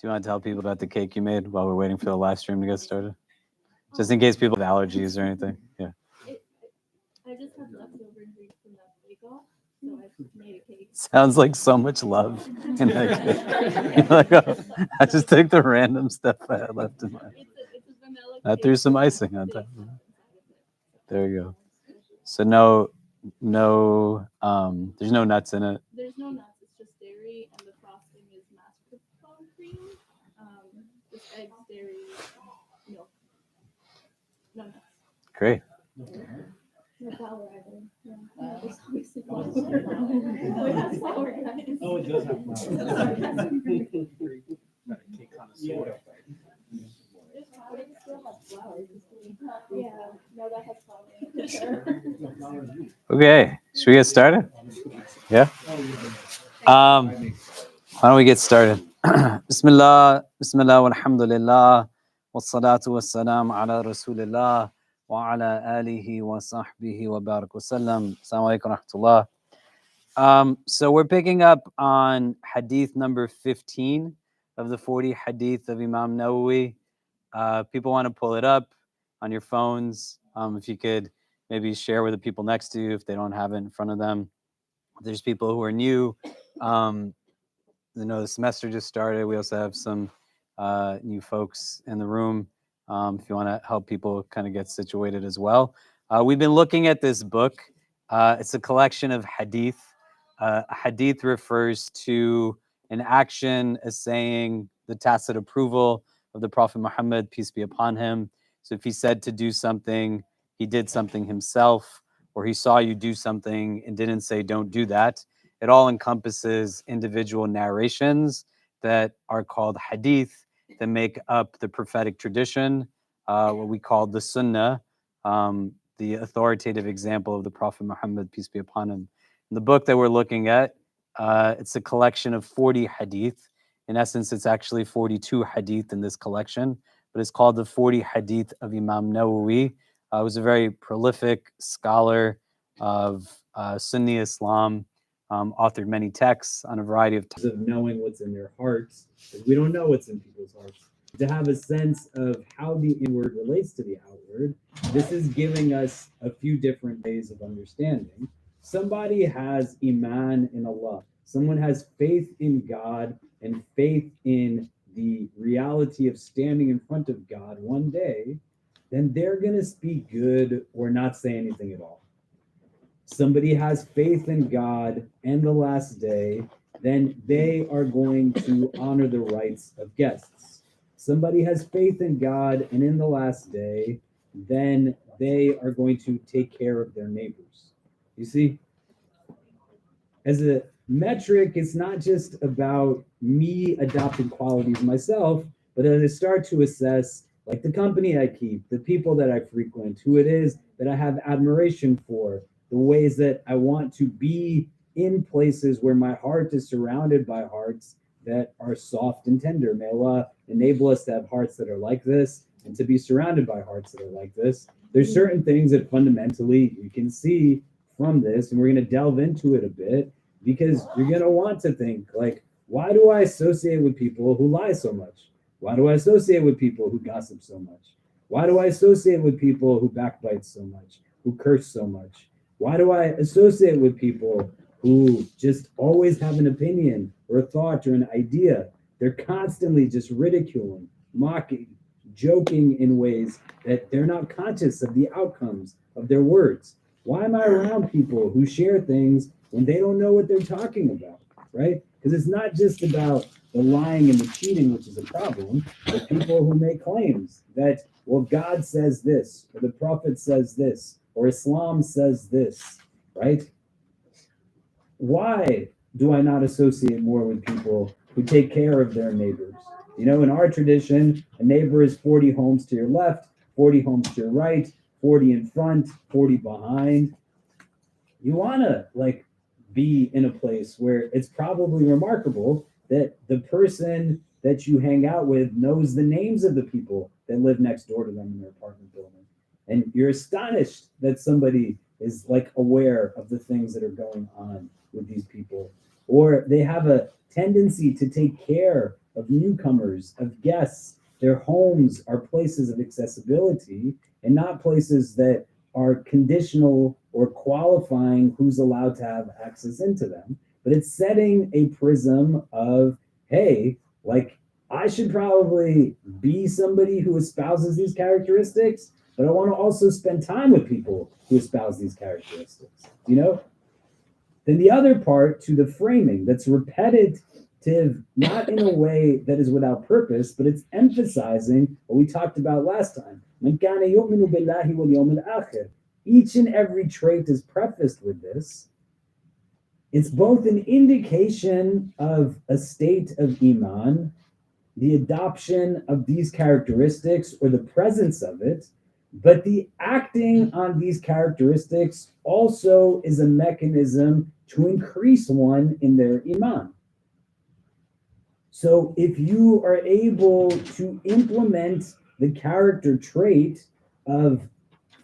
Do you want to tell people about the cake you made while we're waiting for the live stream to get started? Just in case people have allergies or anything. Yeah. I just have leftover ingredients from that bake-off, so I made a cake. Sounds like so much love in that cake. You're like, oh, I just took the random stuff I had left in mine. It's a vanilla I cake. threw some icing on top. There you go. So no, there's no nuts in it. There's no nuts. It's just dairy, and the frosting is mascarpone cream. Just eggs, dairy, milk. No nuts. Great. No flour either. Yeah. There's obviously flour. We have flour, guys. Oh, it does have flour. Cake connoisseur. Yeah, no, that has flour. Okay, should we get started? Yeah. Why don't we get started? Bismillah, Bismillah, walhamdulillah, wassalatu wassalam ala rasulillah, wa ala alihi wa sahbihi wa barak wa sallam. Assalamu alaikum wa rahmatullah. So we're picking up on hadith number 15 of the 40 hadith of Imam Nawawi. People want to pull it up on your phones. If you could maybe share with the people next to you if they don't have it in front of them. There's people who are new. The semester just started. We also have some new folks in the room. If you want to help people kind of get situated as well. We've been looking at this book. It's a collection of hadith. A hadith refers to an action, a saying, the tacit approval of the Prophet Muhammad, peace be upon him. So if he said to do something, he did something himself, or he saw you do something and didn't say, don't do that. It all encompasses individual narrations that are called hadith, that make up the prophetic tradition, what we call the sunnah, the authoritative example of the Prophet Muhammad, peace be upon him. In the book that we're looking at, it's a collection of 40 hadith. In essence, it's actually 42 hadith in this collection, but it's called the 40 hadith of Imam Nawawi. He was a very prolific scholar of Sunni Islam, authored many texts on a variety of topics. Of knowing what's in their hearts, because we don't know what's in people's hearts. To have a sense of how the inward relates to the outward, this is giving us a few different ways of understanding. Somebody has iman in Allah. Someone has faith in God and faith in the reality of standing in front of God one day, then they're going to speak good or not say anything at all. Somebody has faith in God and the last day, then they are going to honor the rights of guests. Somebody has faith in God and in the last day, then they are going to take care of their neighbors. You see, as a metric, it's not just about me adopting qualities myself, but as I start to assess like the company I keep, the people that I frequent, who it is that I have admiration for, the ways that I want to be in places where my heart is surrounded by hearts that are soft and tender. May Allah enable us to have hearts that are like this and to be surrounded by hearts that are like this. There's certain things that fundamentally you can see from this, and we're going to delve into it a bit, because you're going to want to think, like, why do I associate with people who lie so much? Why do I associate with people who gossip so much? Why do I associate with people who backbite so much, who curse so much? Why do I associate with people who just always have an opinion or a thought or an idea? They're constantly just ridiculing, mocking, joking in ways that they're not conscious of the outcomes of their words. Why am I around people who share things when they don't know what they're talking about, right? Because it's not just about the lying and the cheating, which is a problem, but people who make claims that, well, God says this, or the Prophet says this, or Islam says this, right? Why do I not associate more with people who take care of their neighbors? You know, in our tradition, a neighbor is 40 homes to your left, 40 homes to your right, 40 in front, 40 behind. You want to, like, be in a place where it's probably remarkable that the person that you hang out with knows the names of the people that live next door to them in their apartment building. And you're astonished that somebody is like aware of the things that are going on with these people. Or they have a tendency to take care of newcomers, of guests. Their homes are places of accessibility and not places that are conditional or qualifying who's allowed to have access into them. But it's setting a prism of, hey, like, I should probably be somebody who espouses these characteristics, but I want to also spend time with people who espouse these characteristics, you know? Then the other part to the framing that's repetitive, not in a way that is without purpose, but it's emphasizing what we talked about last time. Each and every trait is prefaced with this. It's both an indication of a state of Iman, the adoption of these characteristics or the presence of it, but the acting on these characteristics also is a mechanism to increase one in their Iman. So if you are able to implement the character trait of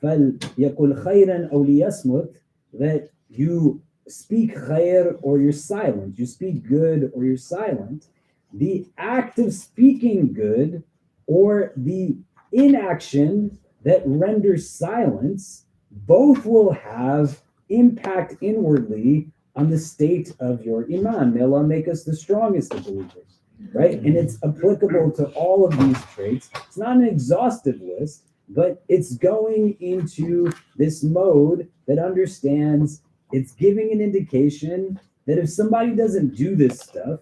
فَلْيَقُلْ خَيْرًا أَوْ لِيَصْمُتْ, that you speak khair or you're silent, you speak good or you're silent, the act of speaking good or the inaction that renders silence, both will have impact inwardly on the state of your Iman. May Allah make us the strongest of believers, right? And it's applicable to all of these traits. It's not an exhaustive list, but it's going into this mode that understands, it's giving an indication that if somebody doesn't do this stuff,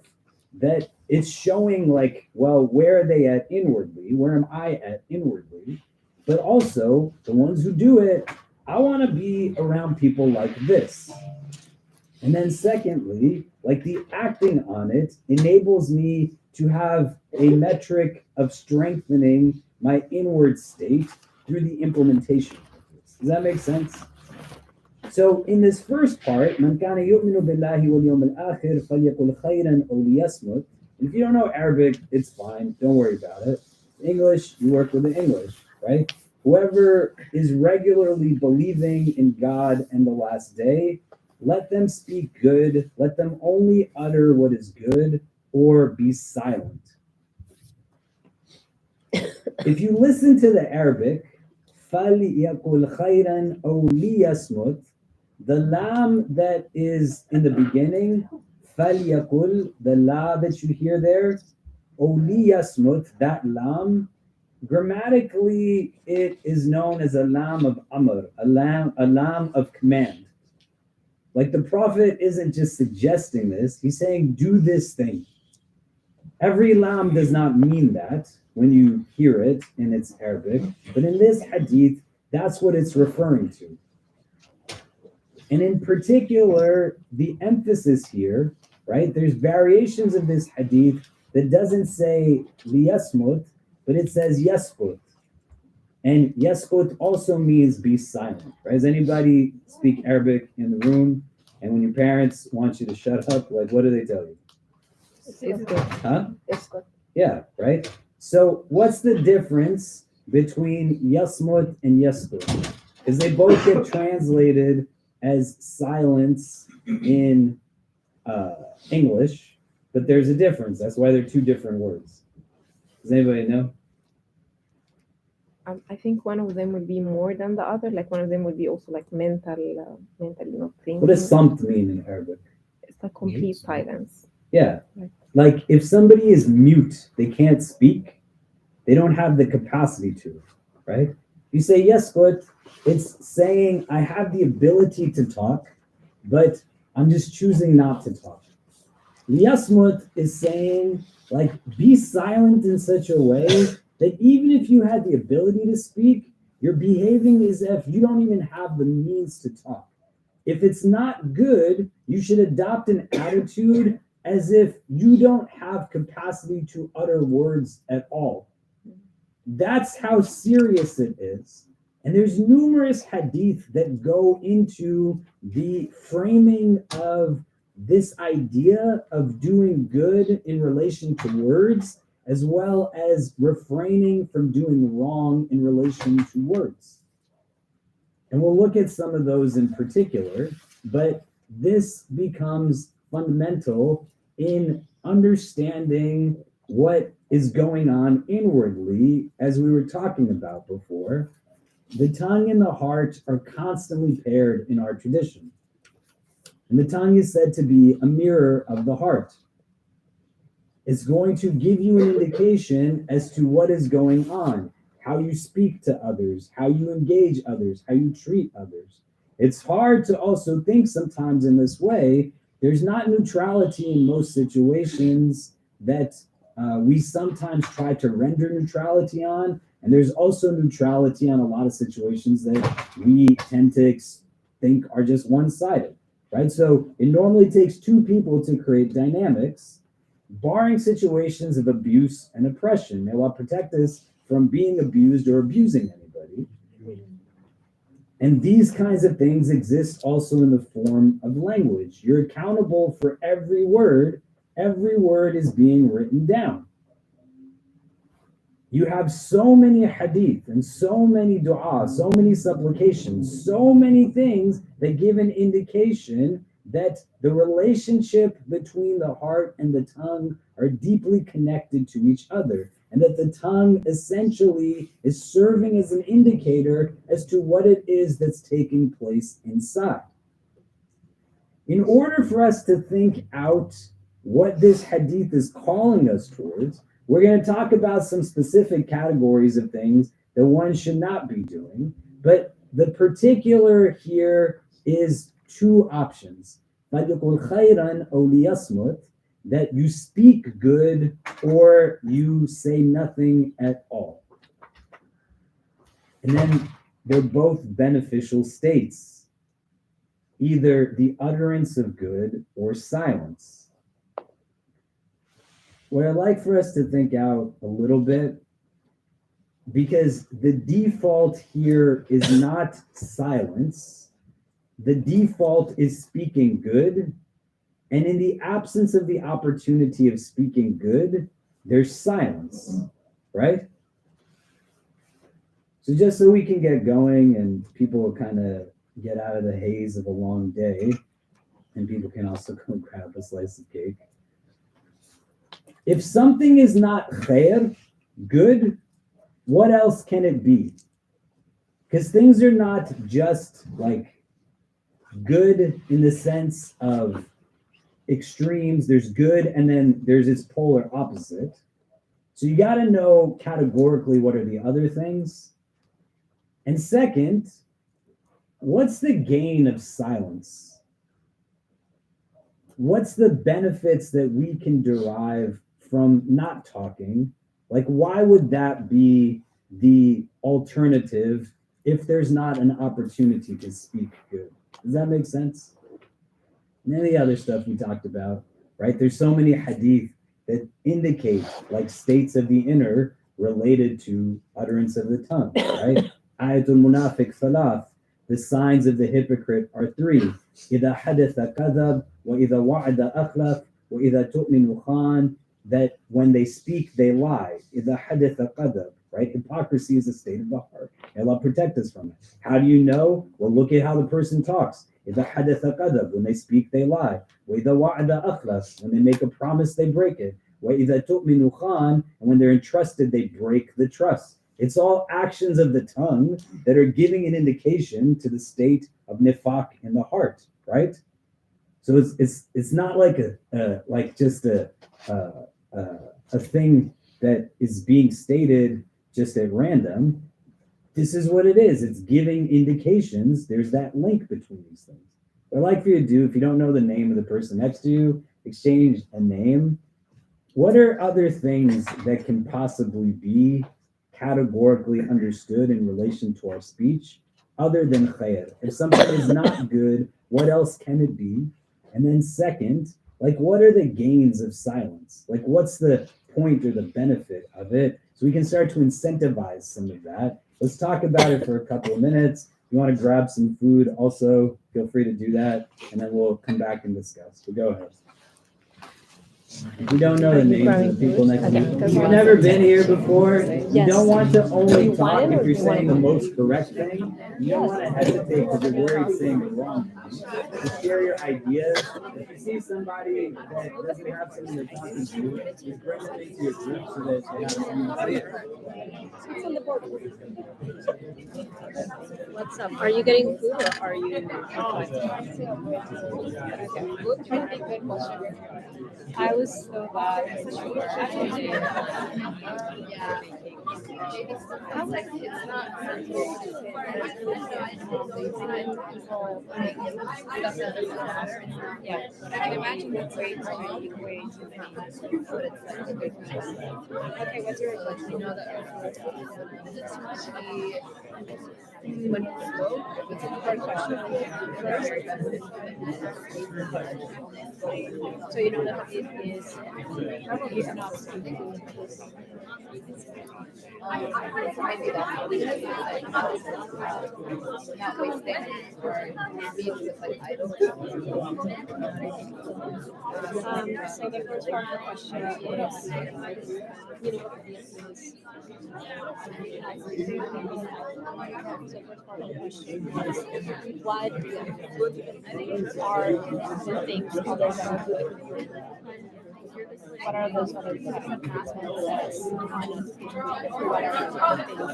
that it's showing like, well, where are they at inwardly? Where am I at inwardly? But also the ones who do it, I want to be around people like this. And then secondly, like the acting on it enables me to have a metric of strengthening my inward state through the implementation of this. Does that make sense? So in this first part, مَنْ كَانَ يُؤْمِنُ بِاللَّهِ وَالْيَوْمِ الْآخِرِ فَلْيَقُلْ خَيْرًا أَوْ لِيَصْمُتْ. If you don't know Arabic, it's fine. Don't worry about it. English, you work with the English, right? Whoever is regularly believing in God and the last day, let them speak good. Let them only utter what is good or be silent. If you listen to the Arabic, فَلْيَقُلْ خَيْرًا أَوْ لِيَصْمُتْ, the lam that is in the beginning, فَلْيَقُلْ, the la that you hear there, أَوْ لِيَصْمُتْ, that lam, grammatically it is known as a lam of amr, a lam of command. Like the Prophet isn't just suggesting this, he's saying, do this thing. Every lam does not mean that when you hear it in its Arabic, but in this hadith, that's what it's referring to. And in particular, the emphasis here, right? There's variations of this hadith that doesn't say liyasmut, but it says yaskut. And yaskut also means be silent, right? Does anybody speak Arabic in the room? And when your parents want you to shut up, like what do they tell you? It's good. Huh? It's good. Yeah, right? So what's the difference between yasmut and yaskut? Because they both get translated as silence in English, but there's a difference. That's why they're two different words. Does anybody know? I think one of them would be more than the other. Like one of them would be also like mentally not thinking. What does samt mean in Arabic? It's a complete silence. Yeah. Like if somebody is mute, they can't speak, they don't have the capacity to, right? You say yes, but it's saying I have the ability to talk, but I'm just choosing not to talk. Liyasmut is saying like be silent in such a way that even if you had the ability to speak, you're behaving as if you don't even have the means to talk. If it's not good, you should adopt an attitude as if you don't have capacity to utter words at all. That's how serious it is. And there's numerous hadith that go into the framing of this idea of doing good in relation to words, as well as refraining from doing wrong in relation to words. And we'll look at some of those in particular, but this becomes fundamental in understanding what is going on inwardly, as we were talking about before. The tongue and the heart are constantly paired in our tradition. And the tongue is said to be a mirror of the heart. It's going to give you an indication as to what is going on, how you speak to others, how you engage others, how you treat others. It's hard to also think sometimes in this way. There's not neutrality in most situations that we sometimes try to render neutrality on. And there's also neutrality on a lot of situations that we tend to think are just one-sided, right? So it normally takes two people to create dynamics, barring situations of abuse and oppression. May Allah protect us from being abused or abusing anybody. And these kinds of things exist also in the form of language. You're accountable for every word. Every word is being written down. You have so many hadith and so many dua, so many supplications, so many things that give an indication that the relationship between the heart and the tongue are deeply connected to each other, and that the tongue essentially is serving as an indicator as to what it is that's taking place inside. In order for us to think out what this hadith is calling us towards, we're going to talk about some specific categories of things that one should not be doing, but the particular here is two options. That you speak good or you say nothing at all. And then they're both beneficial states, either the utterance of good or silence. What I'd like for us to think out a little bit, because the default here is not silence, the default is speaking good. And in the absence of the opportunity of speaking good, there's silence, right? So just so we can get going and people will kind of get out of the haze of a long day, and people can also go grab a slice of cake. If something is not khair, good, what else can it be? Because things are not just like good in the sense of extremes. There's good and then there's its polar opposite. So you got to know categorically what are the other things. And second, what's the gain of silence? What's the benefits that we can derive from not talking? Like, why would that be the alternative if there's not an opportunity to speak good? Does that make sense? And then the other stuff we talked about, right? There's so many hadith that indicate like states of the inner related to utterance of the tongue, right? Ayatul munafiq thalath, the signs of the hypocrite are three. إِذَا حَدَثَ كَذَبْ وَإِذَا وَعَدَ أَخْلَفْ وَإِذَا تُؤْمِنُ خَانَ, that when they speak, they lie. إِذَا حَدَثَ كَذَبْ, right? Hypocrisy is a state of the heart. May Allah protect us from it. How do you know? Well, look at how the person talks. إِذَا حَدَثَ كَذَبْ, when they speak, they lie. وَإِذَا وَعَدَ أَخْلَفْ, when they make a promise, they break it. وَإِذَا تُؤْمِنُ خَانَ, and when they're entrusted, they break the trust. It's all actions of the tongue that are giving an indication to the state of nifaq in the heart, right? So it's not like just a thing that is being stated just at random. This is what it is. It's giving indications. There's that link between these things. What I'd like for you to do, if you don't know the name of the person next to you, exchange a name. What are other things that can possibly be categorically understood in relation to our speech other than khair? If something is not good, what else can it be? And then second, like, what are the gains of silence? Like, what's the point or the benefit of it? So we can start to incentivize some of that. Let's talk about it for a couple of minutes. If you want to grab some food, also feel free to do that, and then we'll come back and discuss. So go ahead. If you don't know the names of the people next to you, Okay, if you've never been here before, you Yes. don't want to only You talk want it or if you're you want saying it? the most correct thing. You don't want to hesitate because you're worried saying the wrong thing. Just share your ideas. If you see somebody that doesn't have someone they're talking to, just bring them into your group so that they have someone to say. What's up? Are you getting food or are you reflecting? I was so bad at yeah, but I can imagine the grades are being way too many. Okay, what's your reflection? You know that when you spoke, it's a hard question. So you know that it is probably not stupid. Maybe that's what it is. Like, not wasting or being with like idols. So the first part of the question is, you know, so first part of the question is, what are the things others are good? What are those other things? What are the things?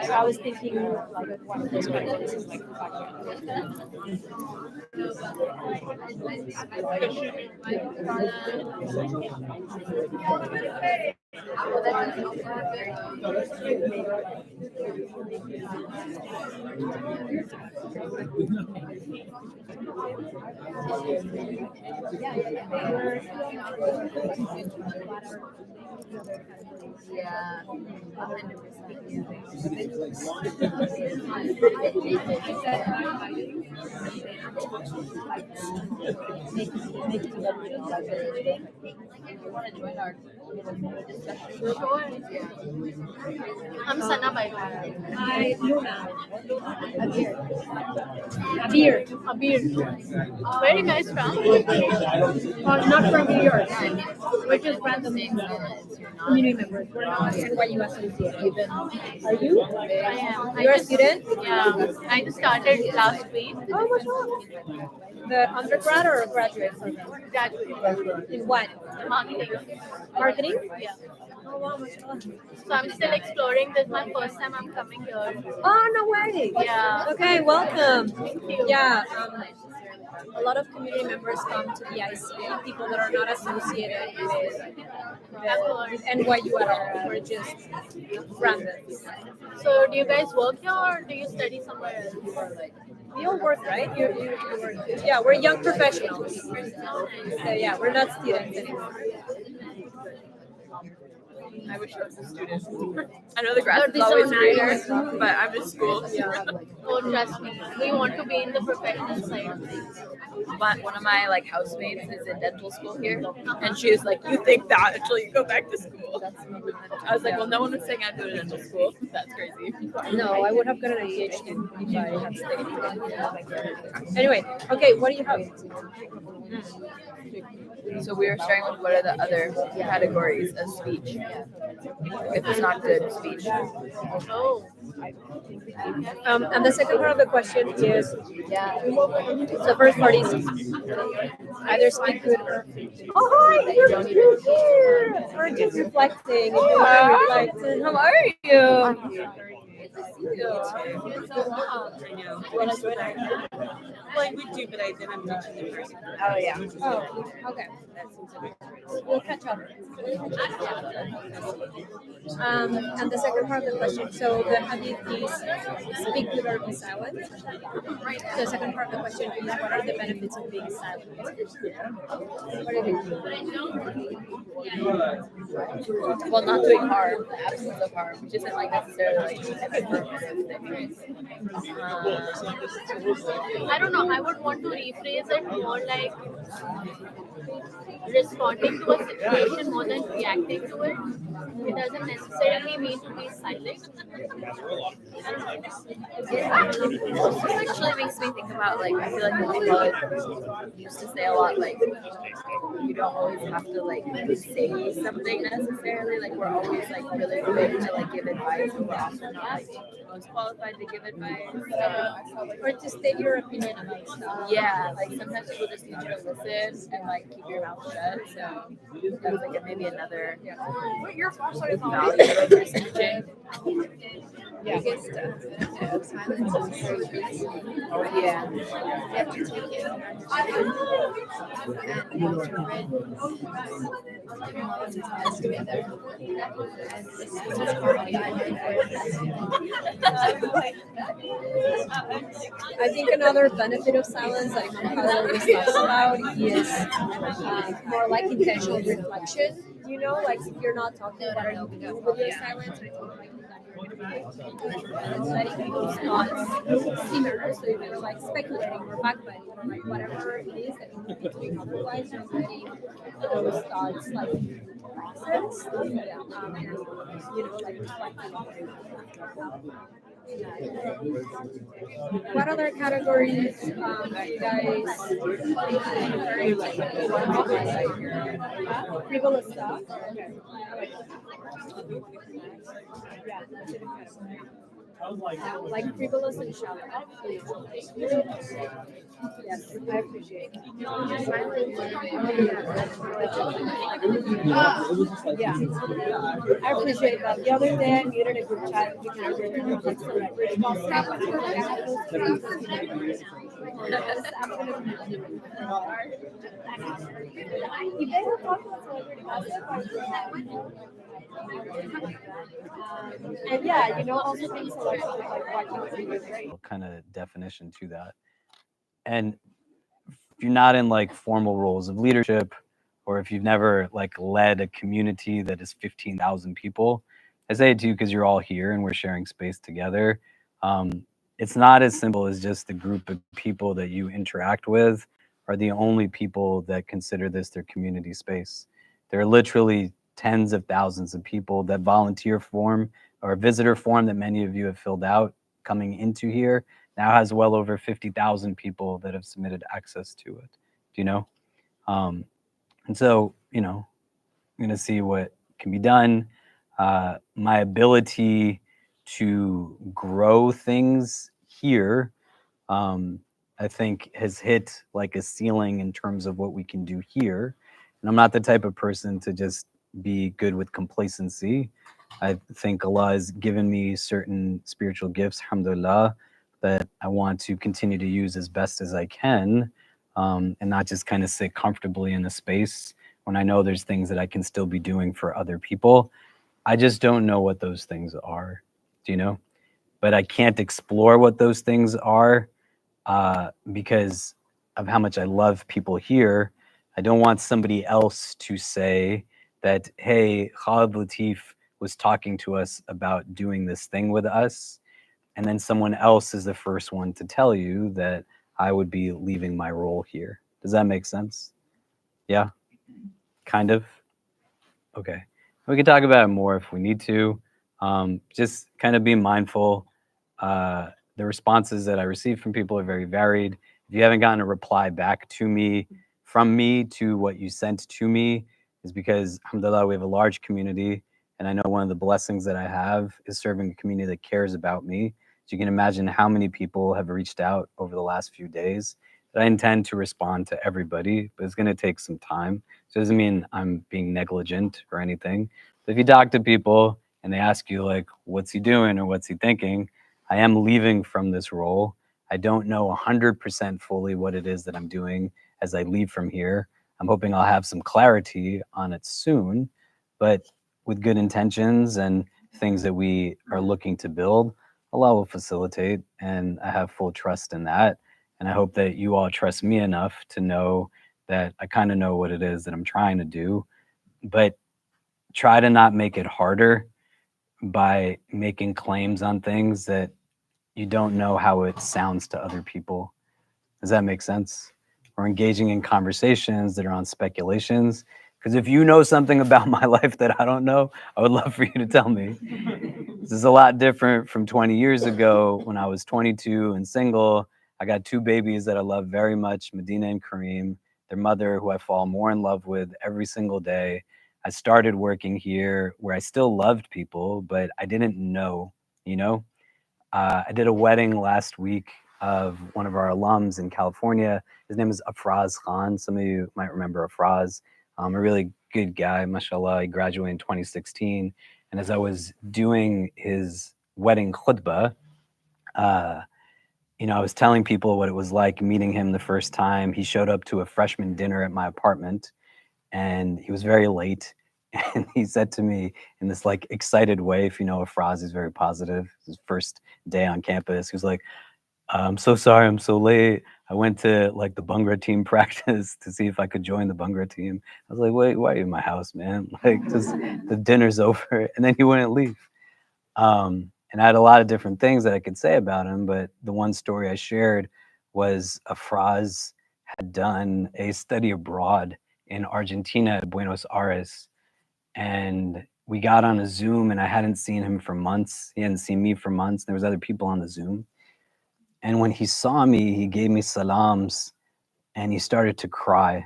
I was thinking like one of those questions is like yeah, 100%. You want to join our discussion group? I'm Sana by Hi, Luna. Abir. Abir. Where are you guys from? Not from New York. We're just random community members. We're not NYU associated. Are you? I am. You're a student? Yeah, I just started last week. Oh, what's wrong? The undergrad or graduate program? Graduate. In what? Marketing. Marketing? Yeah. Oh, wow, mashallah. So I'm still exploring. This is my first time I'm coming here. Oh, no way. Yeah. Okay, welcome. Thank you. Yeah, a lot of community members come to the ICA, people that are not associated with NYU at all. We're just randoms. So do you guys work here or do you study somewhere else? We all work, right? You work. Yeah, we're young professionals. So yeah, we're not students anymore. I wish I was a student. I know the grass is always greener, but I'm in school. Oh, trust me. We want to be in the professional side of things. But one of my like housemates is in dental school here, and she was like, "You think that until you go back to school." I was like, "Well, no one was saying I'd go to dental school. That's crazy." No, I would have gotten a PhD if I had stayed. Anyway, okay, what do you have? So we were starting with what are the other categories of speech? If it's not good speech. Oh. And the second part of the question is, the first part is either speak good or. Oh, hi, you're here. We're just reflecting. Reflecting. How are you? Well, I would do, but then I'm teaching the person. Oh yeah. Oh, okay. We'll catch up. And the second part of the question, so the hadith is speak good or be silent. The second part of the question is what are the benefits of being silent? What do you think? Well, not doing harm, the absence of harm, which isn't like necessarily like normative things. I don't know. I would want to rephrase it more like responding to a situation more than reacting to it. It doesn't necessarily mean to be silent. It also actually makes me think about, like, I feel like Imam Khalid used to say a lot, like, you don't always have to, like, say something necessarily. Like, we're always, like, really quick to, like, give advice, and we're often not, like, most qualified to give advice. Or to state your opinion about stuff. Yeah, like, sometimes people just need you to listen and, like, keep your mouth shut. So that's, like, maybe another value of your speaking. Yeah. Yeah. I think another benefit of silence that Imam Khalid always talks about is more like intentional reflection. You know, like if you're not talking, what are you doing with your silence? It's more likely that you're letting those thoughts simmer. So if you're like speculating or backbiting or like whatever it is that you would be doing otherwise, you're letting those thoughts like process. Yeah. You know, like reflecting on it. What other categories you guys frivolous stuff? Like frivolous and shallow. Yes, I appreciate it. Yeah, I appreciate that. The other day I muted a group chat because I really don't like celebrity gossip. I feel like I have those things. Yes, absolutely. If they were talking about celebrity gossip, and yeah, you know, also being selective, like watching TV is great. Kind of definition to that. And if you're not in like formal roles of leadership, or if you've never like led a community that is 15,000 people, I say it to you because you're all here and we're sharing space together. It's not as simple as just the group of people that you interact with are the only people that consider this their community space. There are literally tens of thousands of people that volunteer form or visitor form that many of you have filled out coming into here now has well over 50,000 people that have submitted access to it. Do you know? And so, you know, I'm going to see what can be done. My ability to grow things here, I think has hit like a ceiling in terms of what we can do here. And I'm not the type of person to just be good with complacency. I think Allah has given me certain spiritual gifts, alhamdulillah, that I want to continue to use as best as I can, and not just kind of sit comfortably in a space when I know there's things that I can still be doing for other people. I just don't know what those things are, do you know? But I can't explore what those things are because of how much I love people here. I don't want somebody else to say that, hey, Khalid Latif was talking to us about doing this thing with us, and then someone else is the first one to tell you that I would be leaving my role here. Does that make sense? Yeah, kind of. Okay, we can talk about it more if we need to. Just kind of be mindful. The responses that I receive from people are very varied. If you haven't gotten a reply back to me, from me to what you sent to me, is because, alhamdulillah, we have a large community. And I know one of the blessings that I have is serving a community that cares about me. So you can imagine how many people have reached out over the last few days. That I intend to respond to everybody, but it's going to take some time. So it doesn't mean I'm being negligent or anything. But if you talk to people and they ask you, like, what's he doing or what's he thinking, I am leaving from this role. I don't know 100% fully what it is that I'm doing as I leave from here. I'm hoping I'll have some clarity on it soon, but with good intentions and things that we are looking to build, Allah will facilitate, and I have full trust in that. And I hope that you all trust me enough to know that I kind of know what it is that I'm trying to do, but try to not make it harder, by making claims on things that you don't know how it sounds to other people. Does that make sense? Or engaging in conversations that are on speculations. Because if you know something about my life that I don't know, I would love for you to tell me. This is a lot different from 20 years ago when I was 22 and single. I got 2 babies that I love very much, Medina and Kareem, their mother, who I fall more in love with every single day. I started working here where I still loved people, but I didn't know, you know? I did a wedding last week of one of our alums in California. His name is Afraz Khan. Some of you might remember Afraz, a really good guy, mashallah. He graduated in 2016. And as I was doing his wedding khutbah, I was telling people what it was like meeting him the first time. He showed up to a freshman dinner at my apartment, and he was very late. And he said to me in this like excited way, if you know Afraz, he's very positive. His first day on campus, he was like, "I'm so sorry, I'm so late. I went to like the Bhangra team practice to see if I could join the Bhangra team." I was like, "Wait, why are you in my house, man? Like, just the dinner's over." And then he wouldn't leave. And I had a lot of different things that I could say about him, but the one story I shared was Afraz had done a study abroad in Argentina at Buenos Aires. And we got on a Zoom, and I hadn't seen him for months. He hadn't seen me for months. There was other people on the Zoom. And when he saw me, he gave me salams, and he started to cry.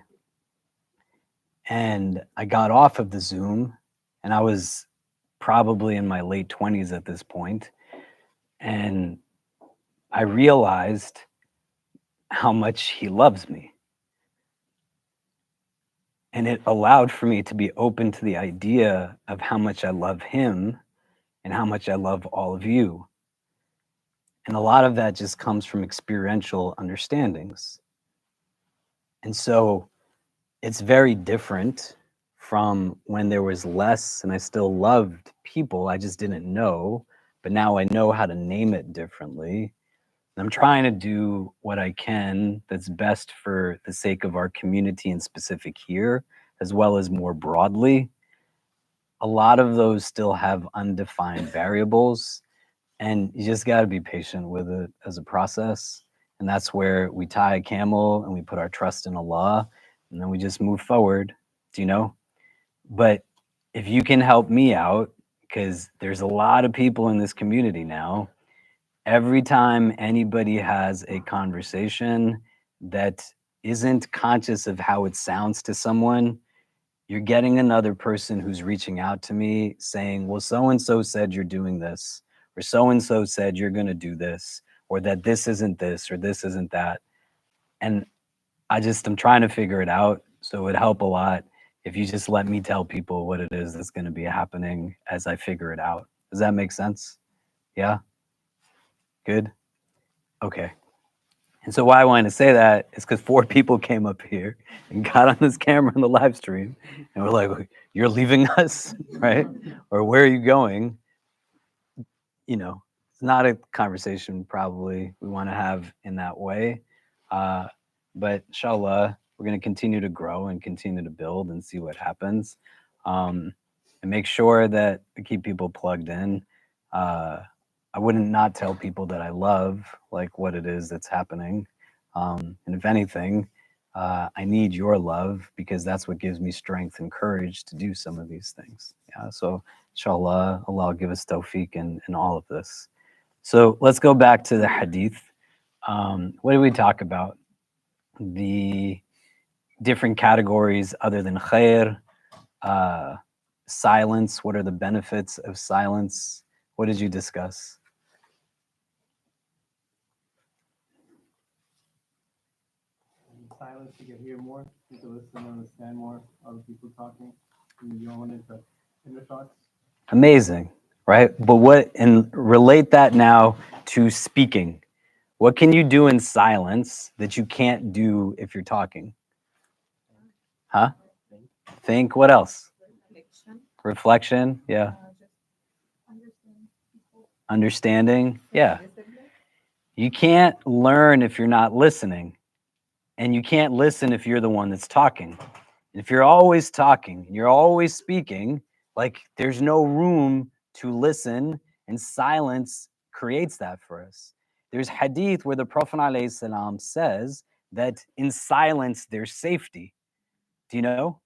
And I got off of the Zoom, and I was probably in my late 20s at this point. And I realized how much he loves me. And it allowed for me to be open to the idea of how much I love him and how much I love all of you. And a lot of that just comes from experiential understandings. And so it's very different from when there was less and I still loved people. I just didn't know, but now I know how to name it differently. And I'm trying to do what I can that's best for the sake of our community in specific here, as well as more broadly. A lot of those still have undefined variables, and you just got to be patient with it as a process. And that's where we tie a camel and we put our trust in Allah, and then we just move forward, do you know? But if you can help me out, because there's a lot of people in this community now, every time anybody has a conversation that isn't conscious of how it sounds to someone, you're getting another person who's reaching out to me saying, well, so-and-so said you're doing this, or so-and-so said you're going to do this, or that this isn't this, or this isn't that. And I'm trying to figure it out. So it would help a lot if you just let me tell people what it is that's going to be happening as I figure it out. Does that make sense? Yeah? Good? Okay. And so why I wanted to say that is because 4 people came up here and got on this camera in the live stream and were like, "You're leaving us," right? Or "Where are you going?" It's not a conversation probably we want to have in that way. But inshallah, we're going to continue to grow and continue to build and see what happens. And make sure that we keep people plugged in. I wouldn't not tell people that I love like what it is that's happening. And if anything, I need your love because that's what gives me strength and courage to do some of these things. Yeah. So inshallah, Allah will give us tawfiq in all of this. So let's go back to the hadith. What did we talk about? The different categories other than khair, silence. What are the benefits of silence? What did you discuss? Silence, you can hear more, you can listen and understand more other people talking, and you own into inner thoughts. Amazing, right? But relate that now to speaking. What can you do in silence that you can't do if you're talking? Huh? Think. What else? Reflection. Yeah. Understanding. Yeah. You can't learn if you're not listening. And you can't listen if you're the one that's talking. And if you're always talking and you're always speaking, like there's no room to listen, and silence creates that for us. There's hadith where the Prophet ﷺ says that in silence there's safety. Do you know?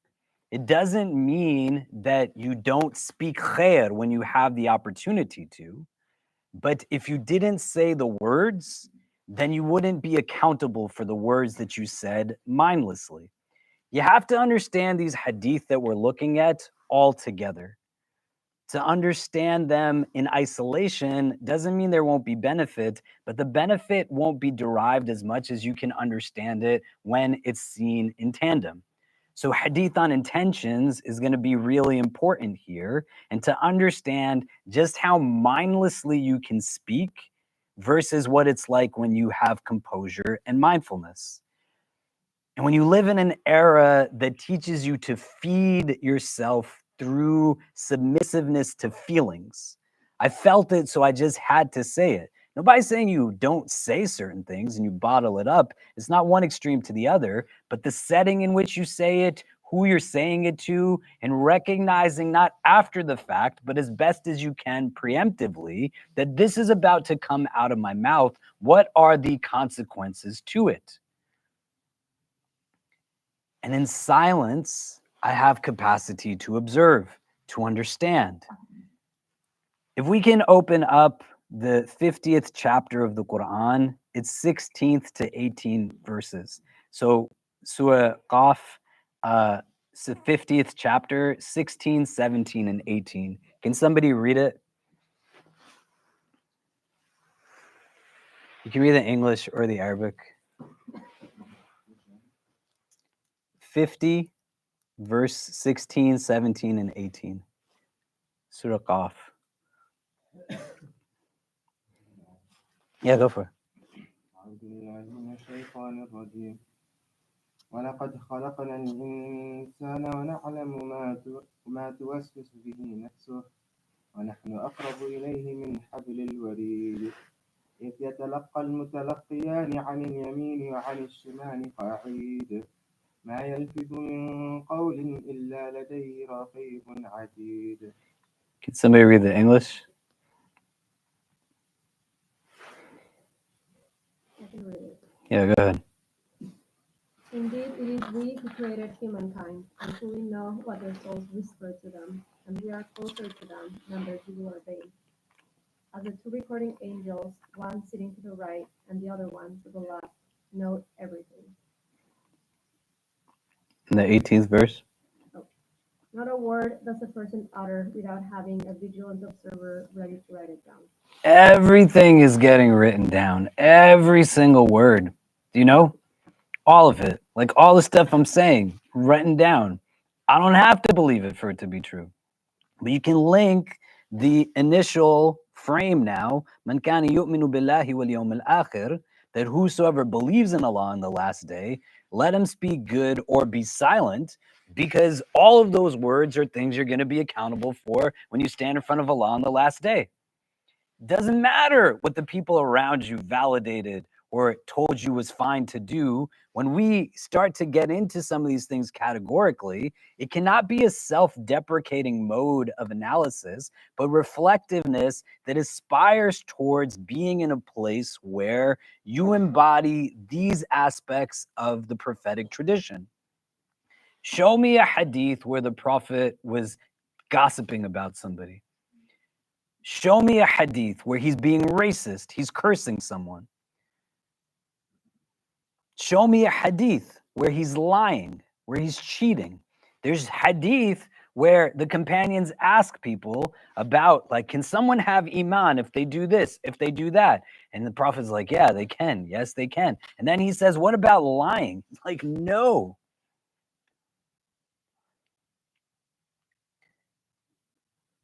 It doesn't mean that you don't speak khair when you have the opportunity to, but if you didn't say the words, then you wouldn't be accountable for the words that you said mindlessly. You have to understand these hadith that we're looking at all together. To understand them in isolation doesn't mean there won't be benefit, but the benefit won't be derived as much as you can understand it when it's seen in tandem. So hadith on intentions is going to be really important here, and to understand just how mindlessly you can speak versus what it's like when you have composure and mindfulness. And when you live in an era that teaches you to feed yourself through submissiveness to feelings, I felt it, so I just had to say it. Nobody's saying you don't say certain things and you bottle it up. It's not one extreme to the other, but the setting in which you say it, who you're saying it to, and recognizing not after the fact, but as best as you can preemptively, that this is about to come out of my mouth. What are the consequences to it? And in silence, I have capacity to observe, to understand. If we can open up the 50th chapter of the Quran, it's 16th to 18 verses. So Surah Qaf, it's the 50th chapter, 16, 17, and 18. Can somebody read it? You can read the English or the Arabic. 50, verse 16, 17, and 18. Surah Qaf. Yeah, go for it. أعوذ بالله من الشيطان الرجيم ولقد خلقنا الإنسان ونعلم ما توسوس به نفسه ونحن أقرب إليه من حبل الوريد إذ يتلقى المتلقيان عن اليمين وعن الشمال قعيد ما يلفظ من قول إلا لديه رقيب عتيد. Can somebody read the English? I can read it. Yeah, go ahead. Indeed, it is we who created humankind, and fully know what their souls whisper to them, and we are closer to them than their evil or they. As the two recording angels, one sitting to the right and the other one to the left, note everything. In the 18th verse. Not a word does a person utter without having a vigilant observer ready to write it down. Everything is getting written down. Every single word. Do you know? All of it. Like all the stuff I'm saying, written down. I don't have to believe it for it to be true. But you can link the initial frame now, Man kana yu'minu billahi wal yawm al-akhir, that whosoever believes in Allah on the last day, let him speak good or be silent, because all of those words are things you're going to be accountable for when you stand in front of Allah on the last day. Doesn't matter what the people around you validated or told you was fine to do. When we start to get into some of these things categorically, it cannot be a self-deprecating mode of analysis, but reflectiveness that aspires towards being in a place where you embody these aspects of the prophetic tradition. Show me a hadith where the Prophet was gossiping about somebody. Show me a hadith where he's being racist, he's cursing someone. Show me a hadith where he's lying, where he's cheating. There's hadith where the companions ask people about, like, can someone have iman if they do this, if they do that? And the Prophet's like, yeah, they can. Yes, they can. And then he says, what about lying? Like, no.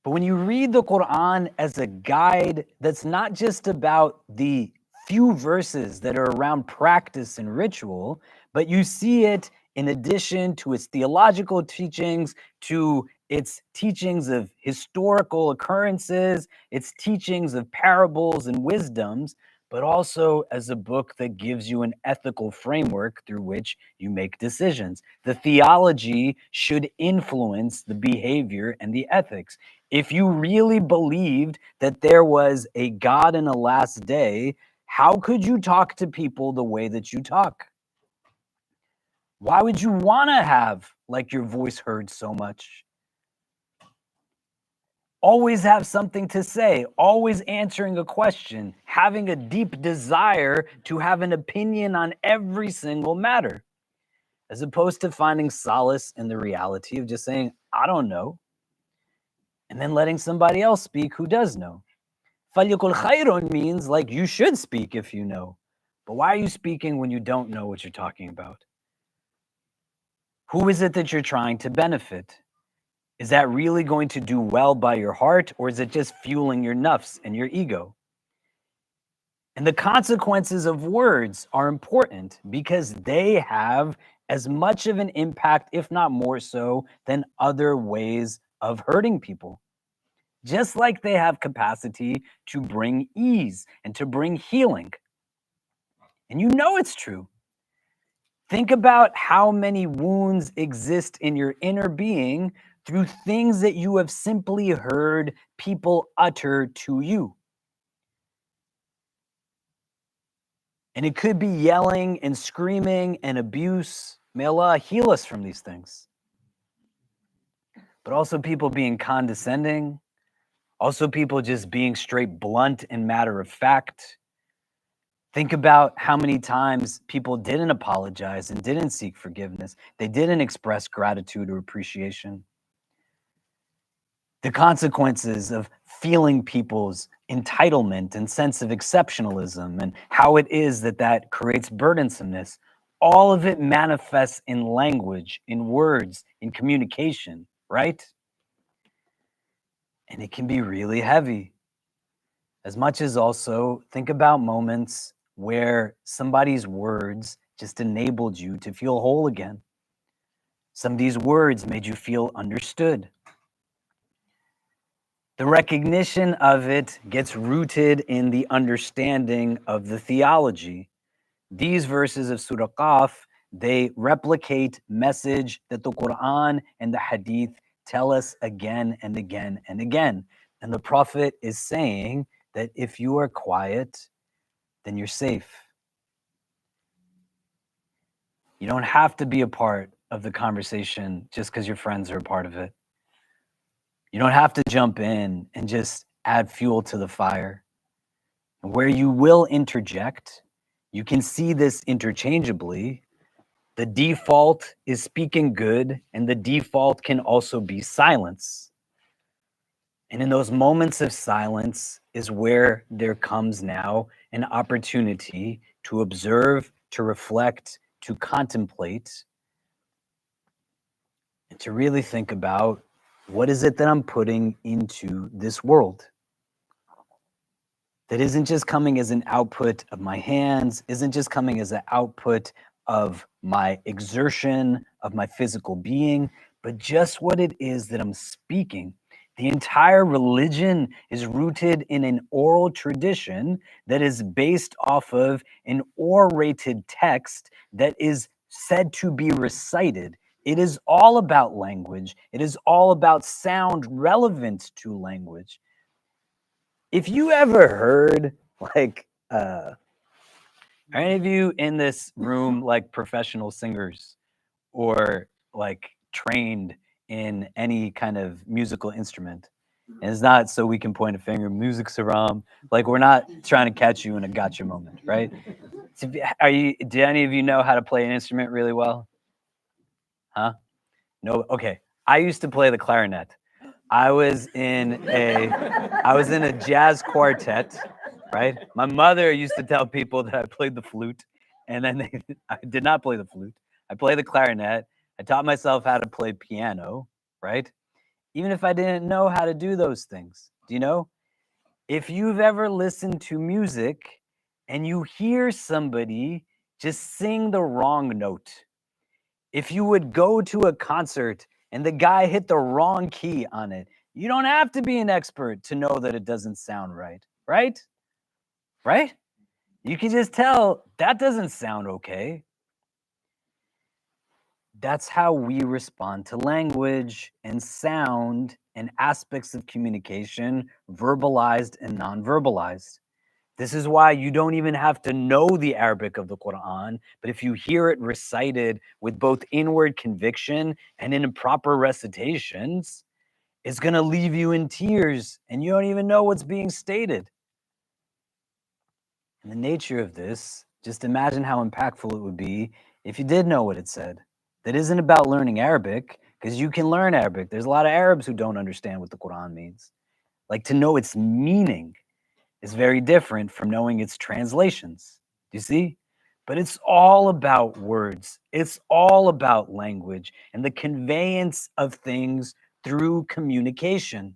But when you read the Quran as a guide that's not just about the few verses that are around practice and ritual, but you see it in addition to its theological teachings, to its teachings of historical occurrences, its teachings of parables and wisdoms, but also as a book that gives you an ethical framework through which you make decisions. The theology should influence the behavior and the ethics. If you really believed that there was a God in a last day, how could you talk to people the way that you talk? Why would you want to have like your voice heard so much? Always have something to say, always answering a question, having a deep desire to have an opinion on every single matter, as opposed to finding solace in the reality of just saying, I don't know, and then letting somebody else speak who does know. فَلْيَقُلْ خَيْرٌ means like you should speak if you know, but why are you speaking when you don't know what you're talking about? Who is it that you're trying to benefit? Is that really going to do well by your heart, or is it just fueling your nafs and your ego? And the consequences of words are important because they have as much of an impact, if not more so, than other ways of hurting people. Just like they have capacity to bring ease and to bring healing. And you know it's true. Think about how many wounds exist in your inner being through things that you have simply heard people utter to you. And it could be yelling and screaming and abuse. May Allah heal us from these things. But also people being condescending, also people just being straight blunt and matter of fact. Think about how many times people didn't apologize and didn't seek forgiveness. They didn't express gratitude or appreciation. The consequences of feeling people's entitlement and sense of exceptionalism and how it is that that creates burdensomeness, all of it manifests in language, in words, in communication, right? And it can be really heavy. As much as also think about moments where somebody's words just enabled you to feel whole again. Somebody's words made you feel understood. The recognition of it gets rooted in the understanding of the theology. These verses of Surah Qaf, they replicate message that the Quran and the Hadith tell us again and again and again. And the Prophet is saying that if you are quiet, then you're safe. You don't have to be a part of the conversation just because your friends are a part of it. You don't have to jump in and just add fuel to the fire. And where you will interject, you can see this interchangeably. The default is speaking good, and the default can also be silence. And in those moments of silence is where there comes now an opportunity to observe, to reflect, to contemplate, and to really think about what is it that I'm putting into this world that isn't just coming as an output of my hands, isn't just coming as an output of my exertion, of my physical being, but just what it is that I'm speaking. The entire religion is rooted in an oral tradition that is based off of an orated text that is said to be recited. It is all about language. It is all about sound relevant to language. If you ever heard, like, are any of you in this room like professional singers or like trained in any kind of musical instrument? And it's not so we can point a finger, music's haram. Like, we're not trying to catch you in a gotcha moment, right? So do any of you know how to play an instrument really well? Huh? No? Okay. I used to play the clarinet. I was in a jazz quartet, right? My mother used to tell people that I played the flute, and then I did not play the flute. I played the clarinet. I taught myself how to play piano, right? Even if I didn't know how to do those things. Do you know? If you've ever listened to music and you hear somebody just sing the wrong note, if you would go to a concert and the guy hit the wrong key on it, you don't have to be an expert to know that it doesn't sound right, right? Right? You can just tell that doesn't sound okay. That's how we respond to language and sound and aspects of communication, verbalized and non-verbalized. This is why you don't even have to know the Arabic of the Quran, but if you hear it recited with both inward conviction and in proper recitations, it's going to leave you in tears and you don't even know what's being stated. And the nature of this, just imagine how impactful it would be if you did know what it said. That isn't about learning Arabic, because you can learn Arabic. There's a lot of Arabs who don't understand what the Quran means. Like, to know its meaning is very different from knowing its translations. Do you see? But it's all about words. It's all about language and the conveyance of things through communication.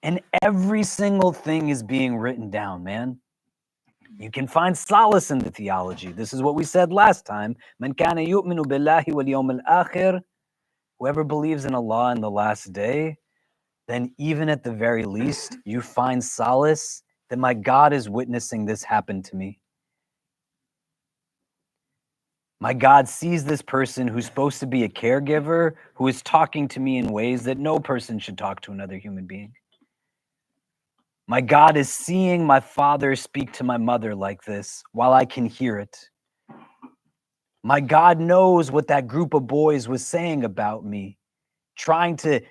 And every single thing is being written down, man. You can find solace in the theology. This is what we said last time. Man kana yu'minu billahi wal yawm al-akhir. Whoever believes in Allah in the last day, then even at the very least, you find solace that my God is witnessing this happen to me. My God sees this person who's supposed to be a caregiver, who is talking to me in ways that no person should talk to another human being. My God is seeing my father speak to my mother like this while I can hear it. My God knows what that group of boys was saying about me, trying to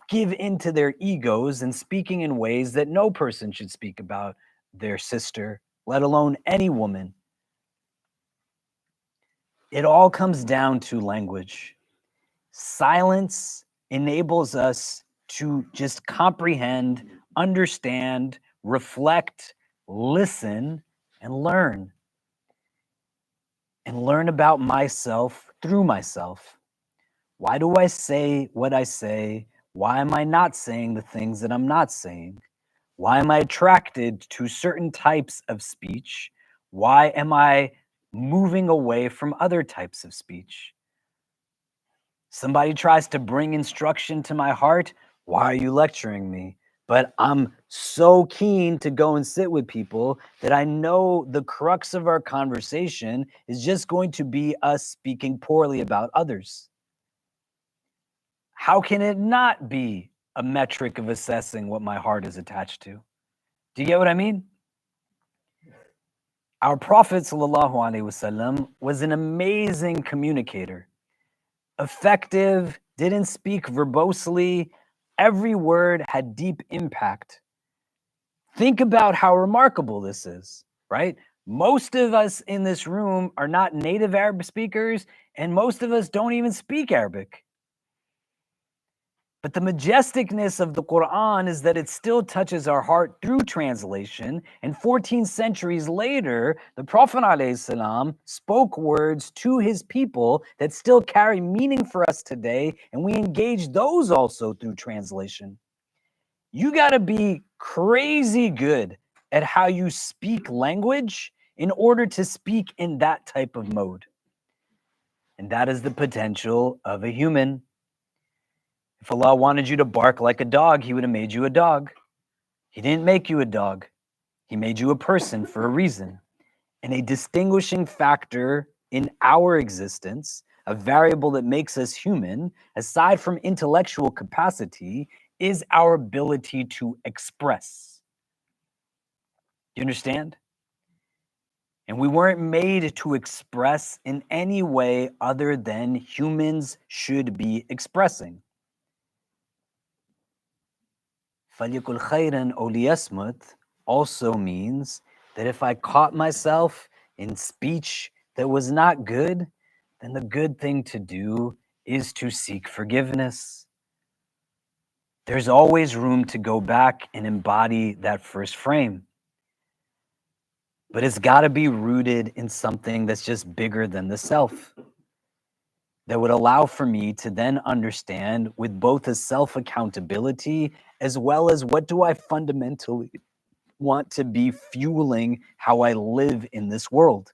give into their egos and speaking in ways that no person should speak about their sister, let alone any woman. It all comes down to language. Silence enables us to just comprehend, understand, reflect, listen, and learn. And learn about myself through myself. Why do I say what I say? Why am I not saying the things that I'm not saying? Why am I attracted to certain types of speech? Why am I moving away from other types of speech? Somebody tries to bring instruction to my heart. Why are you lecturing me? But I'm so keen to go and sit with people that I know the crux of our conversation is just going to be us speaking poorly about others. How can it not be a metric of assessing what my heart is attached to? Do you get what I mean? Our Prophet ﷺ was an amazing communicator, effective, didn't speak verbosely. Every word had deep impact. Think about how remarkable this is, right? Most of us in this room are not native Arabic speakers, and most of us don't even speak Arabic. But the majesticness of the Quran is that it still touches our heart through translation. And 14 centuries later, the Prophet ﷺ spoke words to his people that still carry meaning for us today, and we engage those also through translation. You got to be crazy good at how you speak language in order to speak in that type of mode. And that is the potential of a human. If Allah wanted you to bark like a dog, he would have made you a dog. He didn't make you a dog. He made you a person for a reason. And a distinguishing factor in our existence, a variable that makes us human, aside from intellectual capacity, is our ability to express. Do you understand? And we weren't made to express in any way other than humans should be expressing. فَلْيَقُلْ خَيْرًا أَوْ لِيَصْمُتْ also means that if I caught myself in speech that was not good, then the good thing to do is to seek forgiveness. There's always room to go back and embody that first frame. But it's got to be rooted in something that's just bigger than the self, that would allow for me to then understand with both a self-accountability as well as what do I fundamentally want to be fueling how I live in this world.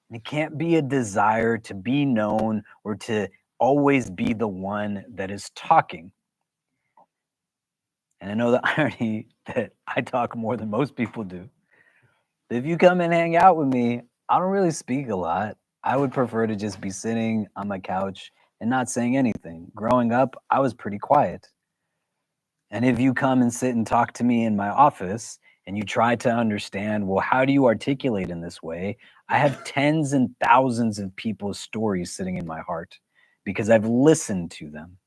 And it can't be a desire to be known or to always be the one that is talking. And I know the irony that I talk more than most people do, If you come and hang out with me, I don't really speak a lot. I would prefer to just be sitting on my couch and not saying anything. Growing up, I was pretty quiet. And if you come and sit and talk to me in my office and you try to understand, well, how do you articulate in this way? I have tens and thousands of people's stories sitting in my heart because I've listened to them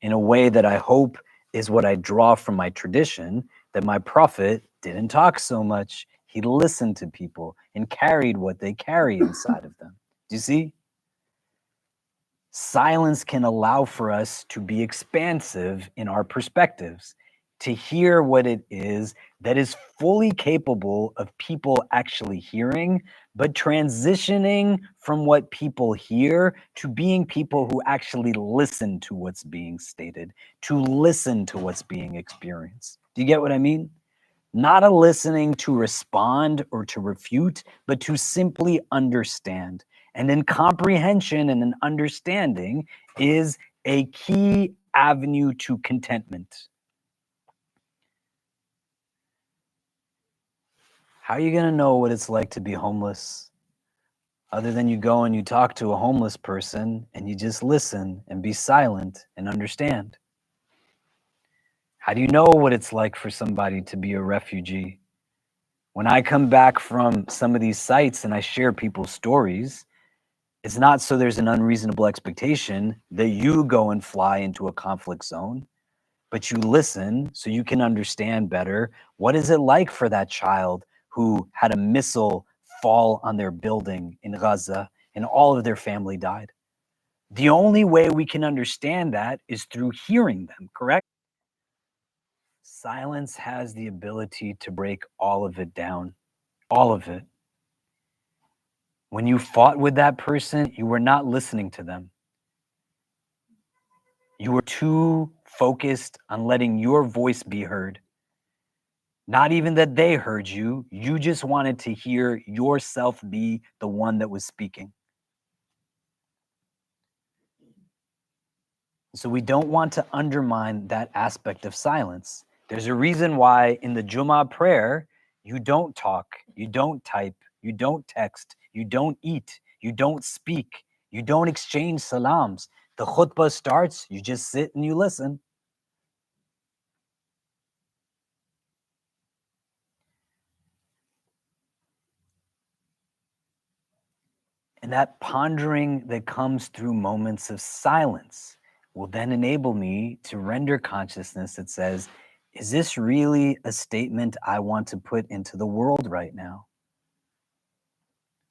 in a way that I hope is what I draw from my tradition, that my prophet didn't talk so much. He listened to people and carried what they carry inside of them. Do you see? Silence can allow for us to be expansive in our perspectives, to hear what it is that is fully capable of people actually hearing, but transitioning from what people hear to being people who actually listen to what's being stated, to listen to what's being experienced. Do you get what I mean? Not a listening to respond or to refute, but to simply understand. And in comprehension and an understanding is a key avenue to contentment. How are you going to know what it's like to be homeless other than you go and you talk to a homeless person and you just listen and be silent and understand? How do you know what it's like for somebody to be a refugee? When I come back from some of these sites and I share people's stories, it's not so there's an unreasonable expectation that you go and fly into a conflict zone, but you listen so you can understand better what is it like for that child who had a missile fall on their building in Gaza and all of their family died. The only way we can understand that is through hearing them, correct? Silence has the ability to break all of it down, all of it. When you fought with that person, you were not listening to them. You were too focused on letting your voice be heard. Not even that they heard you. You just wanted to hear yourself be the one that was speaking. So we don't want to undermine that aspect of silence. There's a reason why in the Jummah prayer, you don't talk, you don't type, you don't text, you don't eat, you don't speak, you don't exchange salams. The khutbah starts, you just sit and you listen. And that pondering that comes through moments of silence will then enable me to render consciousness that says, is this really a statement I want to put into the world right now?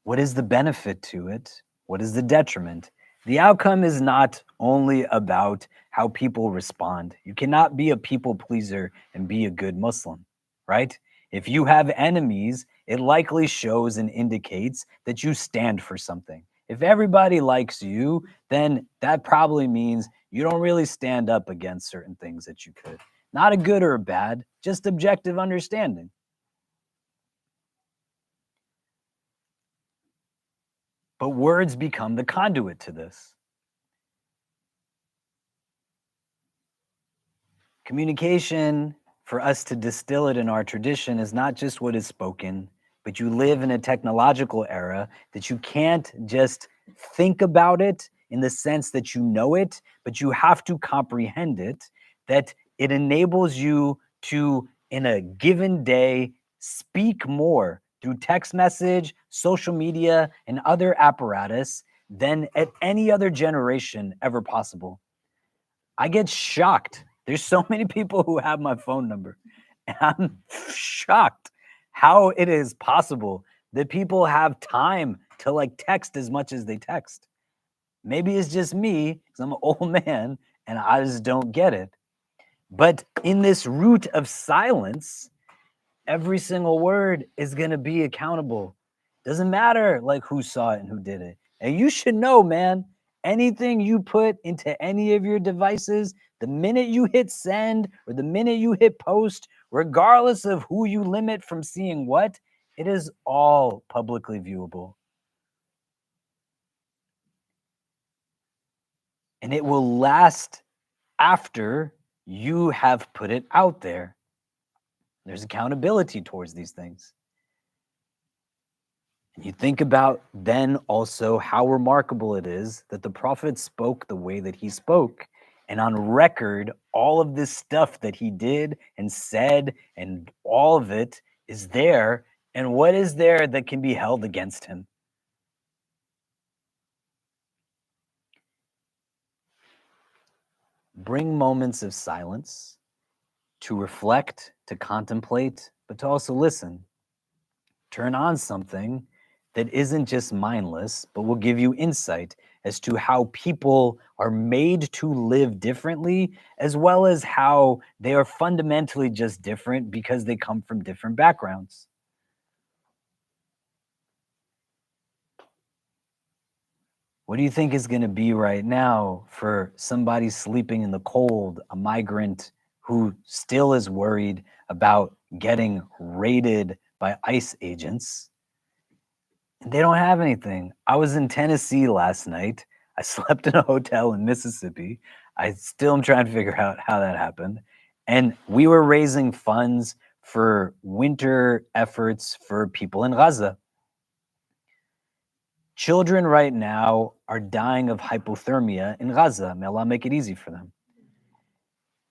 What is the benefit to it? What is the detriment? The outcome is not only about how people respond. You cannot be a people pleaser and be a good Muslim, right? If you have enemies, it likely shows and indicates that you stand for something. If everybody likes you, then that probably means you don't really stand up against certain things that you could. Not a good or a bad, just objective understanding. But words become the conduit to this. Communication, for us to distill it in our tradition, is not just what is spoken, but you live in a technological era that you can't just think about it in the sense that you know it, but you have to comprehend it, that it enables you to, in a given day, speak more through text message, social media, and other apparatus than at any other generation ever possible. I get shocked. There's so many people who have my phone number, and I'm shocked how it is possible that people have time to like text as much as they text. Maybe it's just me because I'm an old man and I just don't get it. But in this root of silence, every single word is going to be accountable. Doesn't matter like who saw it and who did it. And you should know, man, anything you put into any of your devices, the minute you hit send or the minute you hit post, regardless of who you limit from seeing what, it is all publicly viewable. And it will last after you have put it out there. There's accountability towards these things. And you think about then also how remarkable it is that the Prophet spoke the way that he spoke. And on record, all of this stuff that he did and said, and all of it is there. And what is there that can be held against him? Bring moments of silence to reflect, to contemplate, but to also listen. Turn on something that isn't just mindless, but will give you insight as to how people are made to live differently, as well as how they are fundamentally just different because they come from different backgrounds. What do you think is going to be right now for somebody sleeping in the cold, a migrant who still is worried about getting raided by ICE agents? And they don't have anything. I was in Tennessee last night. I slept in a hotel in Mississippi. I still am trying to figure out how that happened. And we were raising funds for winter efforts for people in Gaza. Children right now are dying of hypothermia in Gaza. May Allah make it easy for them.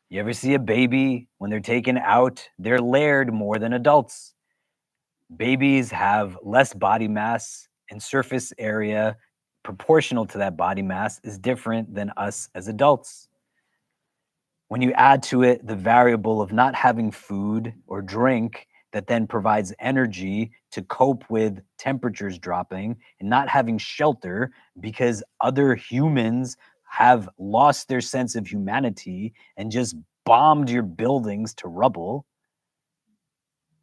You ever see a baby, when they're taken out, they're layered more than adults. Babies have less body mass, and surface area proportional to that body mass is different than us as adults. When you add to it the variable of not having food or drink that then provides energy to cope with temperatures dropping, and not having shelter because other humans have lost their sense of humanity and just bombed your buildings to rubble,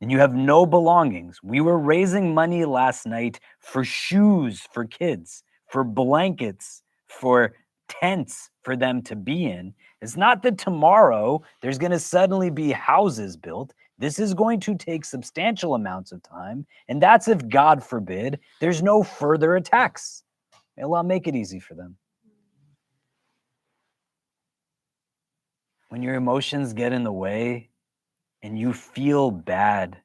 and you have no belongings. We were raising money last night for shoes for kids, for blankets, for tents for them to be in. It's not that tomorrow there's going to suddenly be houses built. This is going to take substantial amounts of time. And that's if, God forbid, there's no further attacks. May Allah make it easy for them. When your emotions get in the way and you feel bad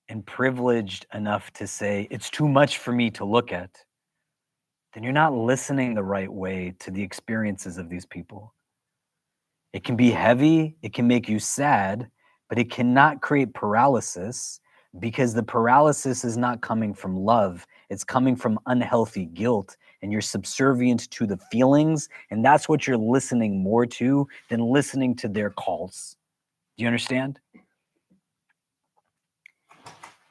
and privileged enough to say, it's too much for me to look at, then you're not listening the right way to the experiences of these people. It can be heavy, it can make you sad, but it cannot create paralysis, because the paralysis is not coming from love. It's coming from unhealthy guilt, and you're subservient to the feelings, and that's what you're listening more to than listening to their calls. Do you understand?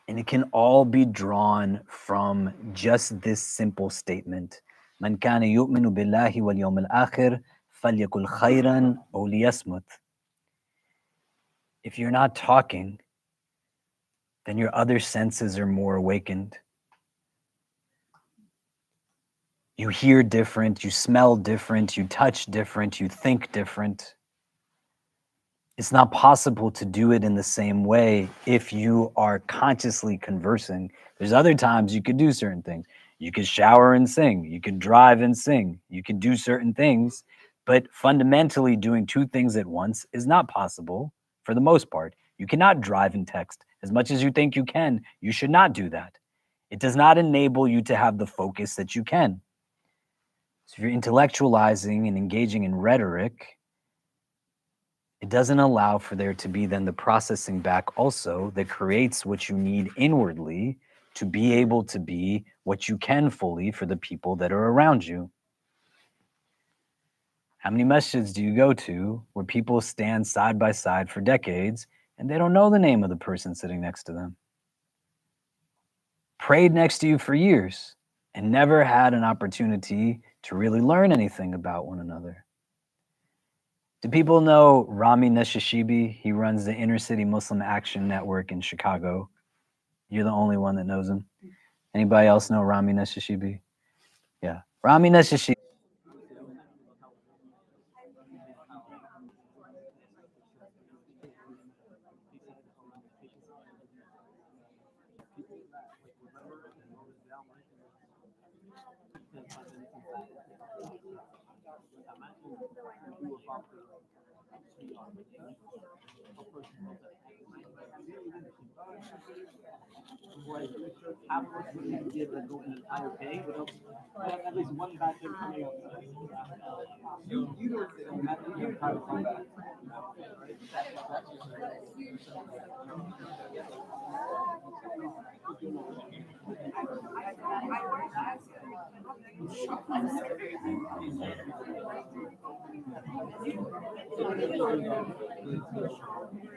And it can all be drawn from just this simple statement. Man kana yu'minu billahi wal yawm al-akhir falyakul khayran aw liyasmut. If you're not talking, then your other senses are more awakened. You hear different, you smell different, you touch different, you think different. It's not possible to do it in the same way if you are consciously conversing. There's other times you could do certain things. You could shower and sing. You could drive and sing. You could do certain things. But fundamentally, doing two things at once is not possible for the most part. You cannot drive and text. As much as you think you can, you should not do that. It does not enable you to have the focus that you can. So if you're intellectualizing and engaging in rhetoric, it doesn't allow for there to be then the processing back also that creates what you need inwardly to be able to be what you can fully for the people that are around you. How many masjids do you go to where people stand side by side for decades and they don't know the name of the person sitting next to them? Prayed next to you for years and never had an opportunity to really learn anything about one another. Do people know Rami Nashashibi? He runs the Inner City Muslim Action Network in Chicago. You're the only one that knows him. Anybody else know Rami Nashashibi? Yeah. Rami Nashashibi. before I afterwards wouldn't be able to go an entire day without at least one bad thing coming up. You don't say that. You don't say that.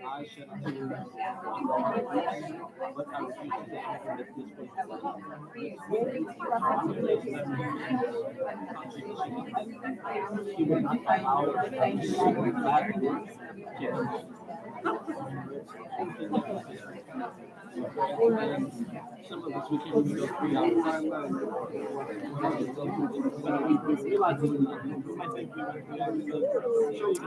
I should he would not allow bad words. Some of us we can't even go 3 hours. We realize it. I think we have to show you the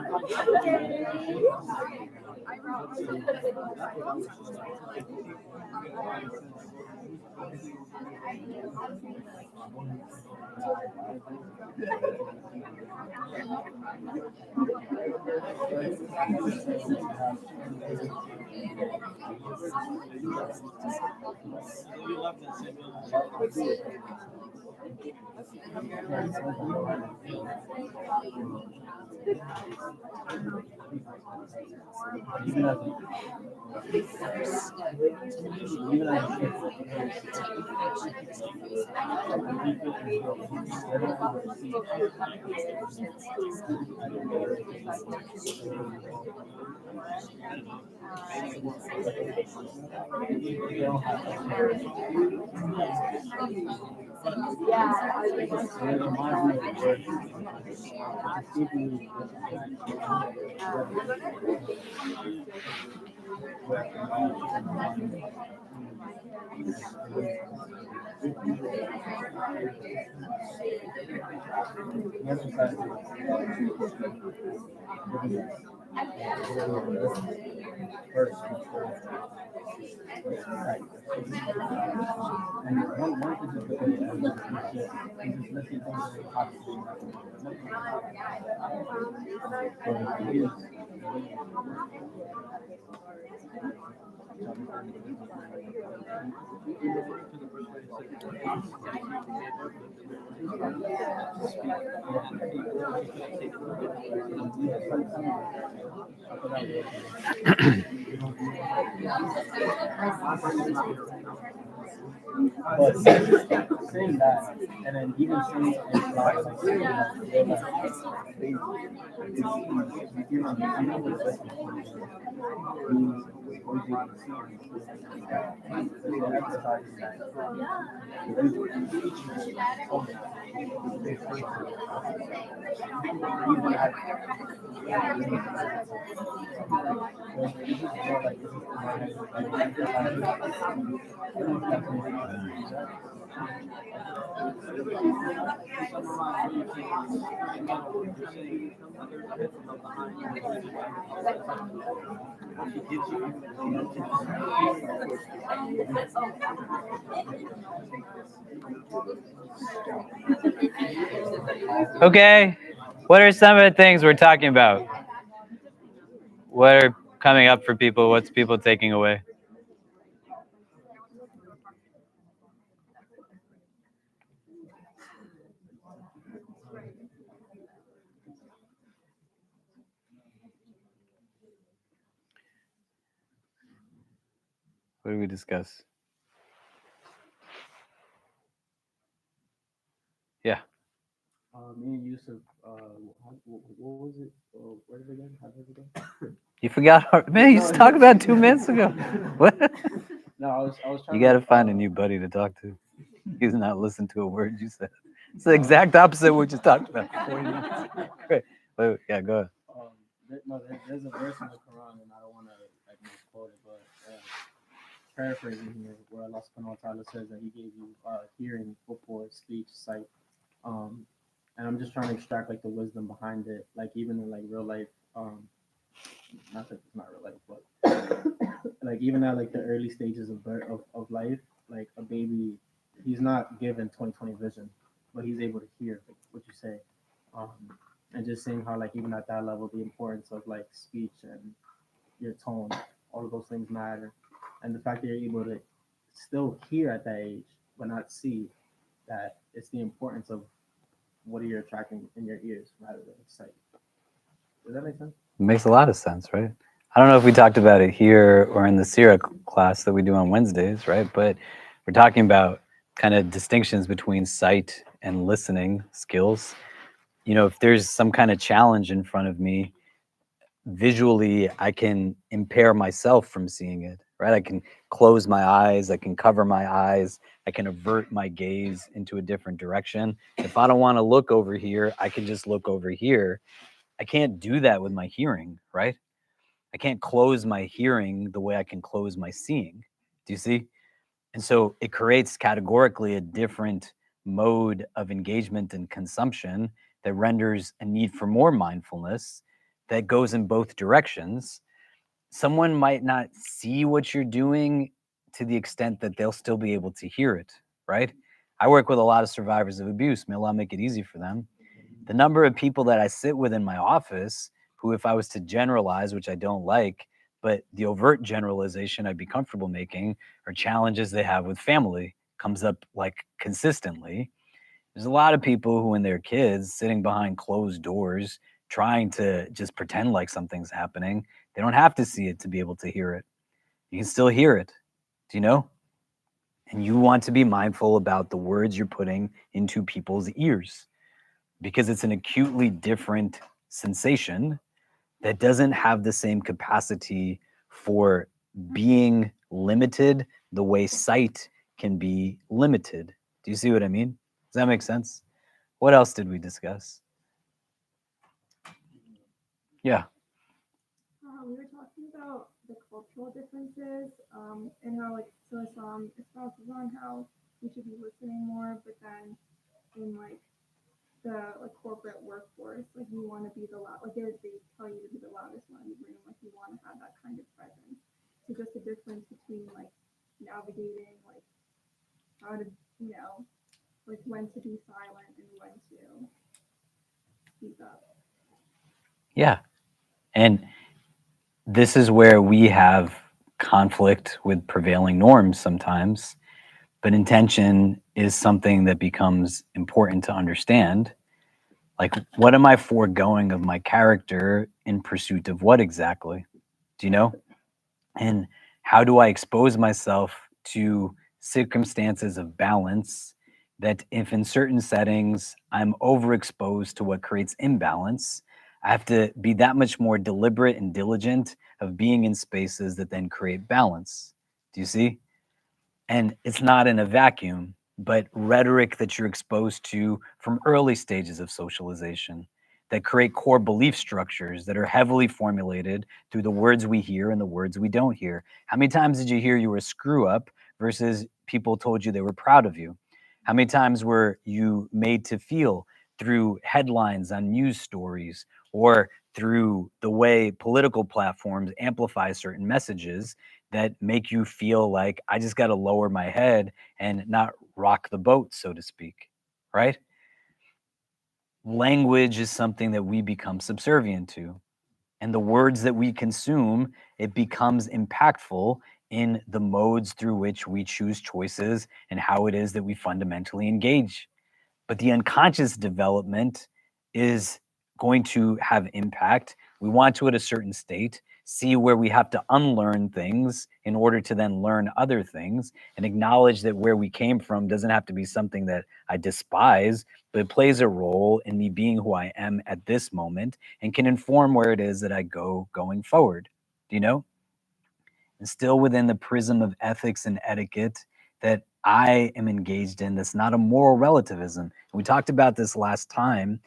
But saying that, and then even saying it in class, like saying that, they're like, Okay, what are some of the things we're talking about? What are coming up for people? What's people taking away? What did we discuss? Yeah. Me and Yusuf, what was it? Where did it again? How did it again? You forgot? Man, you just talked about 2 minutes ago. What? No, I was trying You got to to find a new buddy to talk to. He's not listening to a word you said. It's the exact opposite of what you talked about. Great. Wait, yeah, go ahead. There's a verse in the Quran, and I don't want to like misquote it, but paraphrasing here, where Allah Subhanahu wa Taala says that He gave you hearing before speech, sight, and I'm just trying to extract like the wisdom behind it, like even in like real life, not that it's not real life, but like even at like the early stages of birth of life, like a baby, he's not given 20/20 vision, but he's able to hear like what you say, and just seeing how like even at that level the importance of like speech and your tone, all of those things matter, and the fact that you're able to still hear at that age, but not see that it's the importance of what you're attracting in your ears rather than sight. Does that make sense? It makes a lot of sense, right? I don't know if we talked about it here or in the Sira class that we do on Wednesdays, right? But we're talking about kind of distinctions between sight and listening skills. You know, if there's some kind of challenge in front of me, visually, I can impair myself from seeing it, right? I can close my eyes, I can cover my eyes, I can avert my gaze into a different direction. If I don't want to look over here, I can just look over here. I can't do that with my hearing, right? I can't close my hearing the way I can close my seeing. Do you see? And so it creates categorically a different mode of engagement and consumption that renders a need for more mindfulness that goes in both directions. Someone might not see what you're doing to the extent that they'll still be able to hear it, right? I work with a lot of survivors of abuse. May Allah make it easy for them. The number of people that I sit with in my office who, if I was to generalize, which I don't like, but the overt generalization I'd be comfortable making are challenges they have with family comes up like consistently. There's a lot of people who, when they're kids, sitting behind closed doors, trying to just pretend like something's happening. They don't have to see it to be able to hear it. You can still hear it. Do you know? And you want to be mindful about the words you're putting into people's ears, because it's an acutely different sensation that doesn't have the same capacity for being limited the way sight can be limited. Do you see what I mean? Does that make sense? What else did we discuss? Yeah. We were talking about the cultural differences, and how like so Islam espouses on how we should be listening more, but then in like the like corporate workforce, like you want to be the loud, like they tell you to be the loudest one in the room, like you want to have that kind of presence. So just the difference between like navigating like how to, you know, like when to be silent and when to speak up. Yeah. And this is where we have conflict with prevailing norms sometimes, but intention is something that becomes important to understand. Like, what am I foregoing of my character in pursuit of what exactly? Do you know? And how do I expose myself to circumstances of balance that, if in certain settings I'm overexposed to what creates imbalance, I have to be that much more deliberate and diligent of being in spaces that then create balance. Do you see? And it's not in a vacuum, but rhetoric that you're exposed to from early stages of socialization that create core belief structures that are heavily formulated through the words we hear and the words we don't hear. How many times did you hear you were a screw up versus people told you they were proud of you? How many times were you made to feel through headlines on news stories or through the way political platforms amplify certain messages that make you feel like I just got to lower my head and not rock the boat, so to speak, right? Language is something that we become subservient to. And the words that we consume, it becomes impactful in the modes through which we choose choices and how it is that we fundamentally engage. But the unconscious development is going to have impact. We want to, at a certain state, see where we have to unlearn things in order to then learn other things, and acknowledge that where we came from doesn't have to be something that I despise, but it plays a role in me being who I am at this moment and can inform where it is that I go going forward. Do you know? And still within the prism of ethics and etiquette that I am engaged in, that's not a moral relativism. We talked about this last time.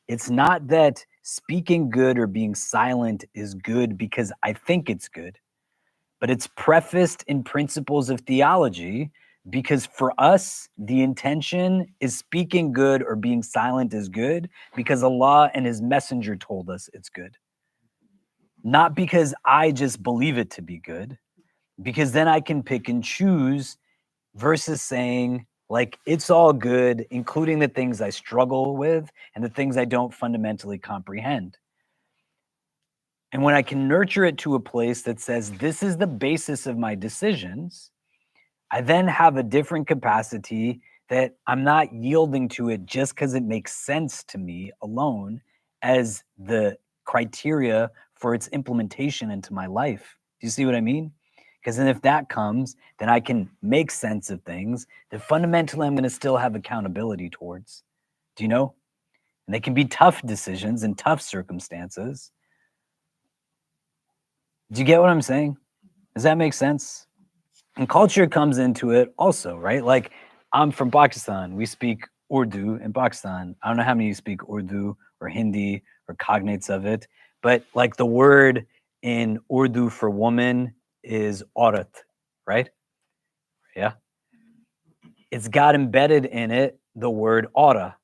It's not that speaking good or being silent is good because I think it's good, but it's prefaced in principles of theology because for us, the intention is speaking good or being silent is good because Allah and His Messenger told us it's good. Not because I just believe it to be good, because then I can pick and choose versus saying, like, it's all good, including the things I struggle with and the things I don't fundamentally comprehend. And when I can nurture it to a place that says, this is the basis of my decisions, I then have a different capacity that I'm not yielding to it just because it makes sense to me alone as the criteria for its implementation into my life. Do you see what I mean? Because then if that comes, then I can make sense of things that fundamentally I'm going to still have accountability towards. Do you know? And they can be tough decisions in tough circumstances. Do you get what I'm saying? Does that make sense? And culture comes into it also, right? Like, I'm from Pakistan. We speak Urdu in Pakistan. I don't know how many of you speak Urdu or Hindi or cognates of it, but like the word in Urdu for woman is aurat, right? Yeah. It's got embedded in it the word aura,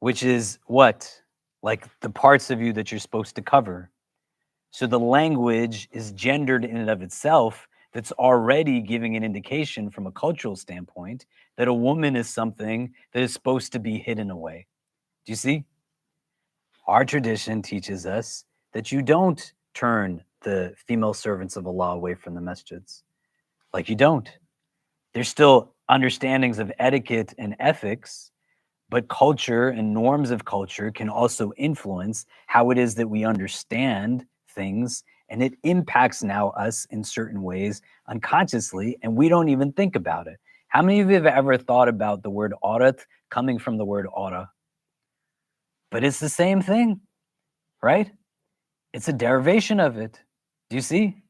which is what? Like the parts of you that you're supposed to cover. So the language is gendered in and of itself. That's already giving an indication from a cultural standpoint that a woman is something that is supposed to be hidden away. Do you see? Our tradition teaches us that you don't turn the female servants of Allah away from the masjids. Like, you don't. There's still understandings of etiquette and ethics, but culture and norms of culture can also influence how it is that we understand things, and it impacts now us in certain ways unconsciously, and we don't even think about it. How many of you have ever thought about the word aurat coming from the word aura? But it's the same thing, right? It's a derivation of it. Do you see?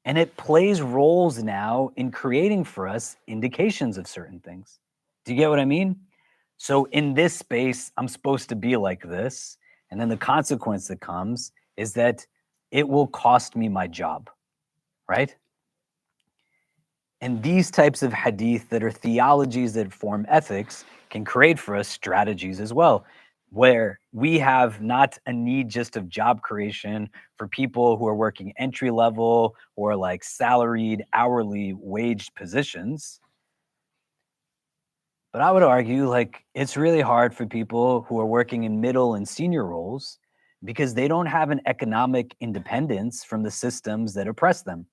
And it plays roles now in creating for us indications of certain things. Do you get what I mean? So in this space, I'm supposed to be like this. And then the consequence that comes is that it will cost me my job, right? And these types of hadith that are theologies that form ethics can create for us strategies as well, where we have not a need just of job creation for people who are working entry level or like salaried, hourly waged positions. But I would argue like it's really hard for people who are working in middle and senior roles because they don't have an economic independence from the systems that oppress them.